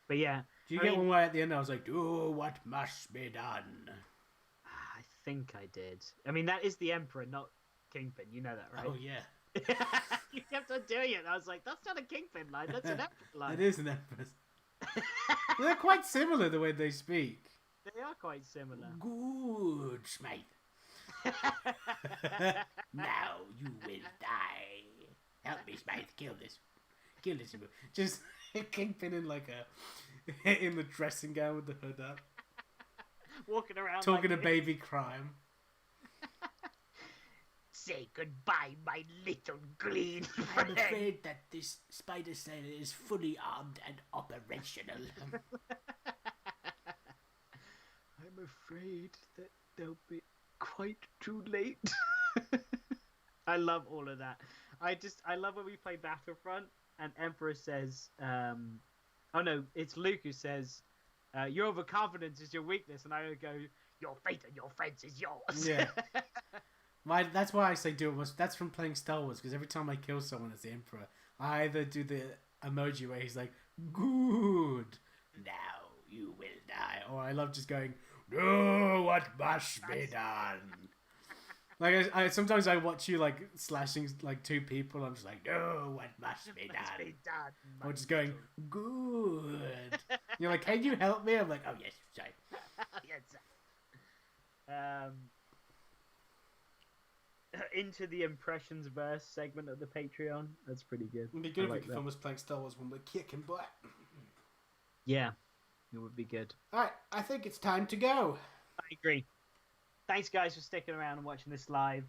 But yeah, do you get one where at the end I was like, "Do what must be done"? I think I did. I mean, that is the Emperor, not Kingpin. You know that, right? Oh yeah. You kept on doing it. I was like, that's not a Kingpin line. That's an Emperor line. It is an Emperor. They're quite similar the way they speak. They are quite similar. Good, Smythe. Now you will die. Help me, Smythe. Kill this. Just Kingpin in like in the dressing gown with the hood up, walking around talking like to baby crime. Say goodbye, my little green friend. I'm afraid that this spider sailor is fully armed and operational. I'm afraid that they'll be quite too late. I love all of that. I love when we play Battlefront and Emperor says, oh no, it's Luke who says, your overconfidence is your weakness, and I go, your fate and your friends is yours. Yeah. That's why I say do it. That's from playing Star Wars, because every time I kill someone as the Emperor, I either do the emoji where he's like, good, now you will die, or I love just going, do what must be done. Like I sometimes I watch you like slashing like two people. I'm just like, no, what must be done? Or just going, good. You're like, can you help me? I'm like, oh yes, sorry. Yes. Into the impressions verse segment of the Patreon. That's pretty good. It'd be good if we was playing Star Wars when we're kicking butt. Yeah, it would be good. Alright, I think it's time to go. I agree. Thanks, guys, for sticking around and watching this live.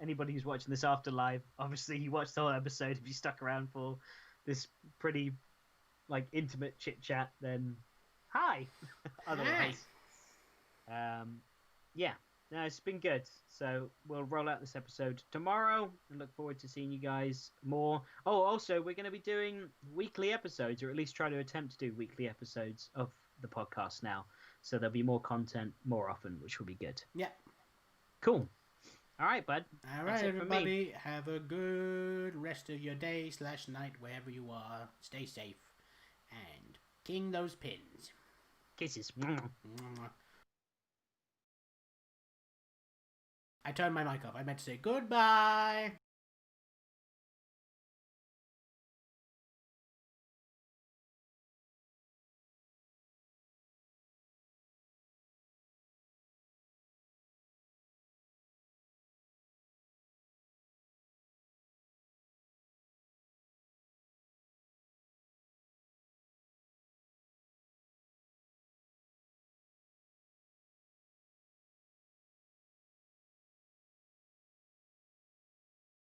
Anybody who's watching this after live, obviously you watched the whole episode. If you stuck around for this pretty, like, intimate chit-chat, then hi. Otherwise. Yeah. No, it's been good. So we'll roll out this episode tomorrow and look forward to seeing you guys more. Oh, also, we're going to be doing weekly episodes, or at least try to attempt to do weekly episodes of the podcast now. So there'll be more content more often, which will be good. Yeah. Cool. All right, bud. All right, everybody. Have a good rest of your day / night, wherever you are. Stay safe. And king those pins. Kisses. I turned my mic off. I meant to say goodbye.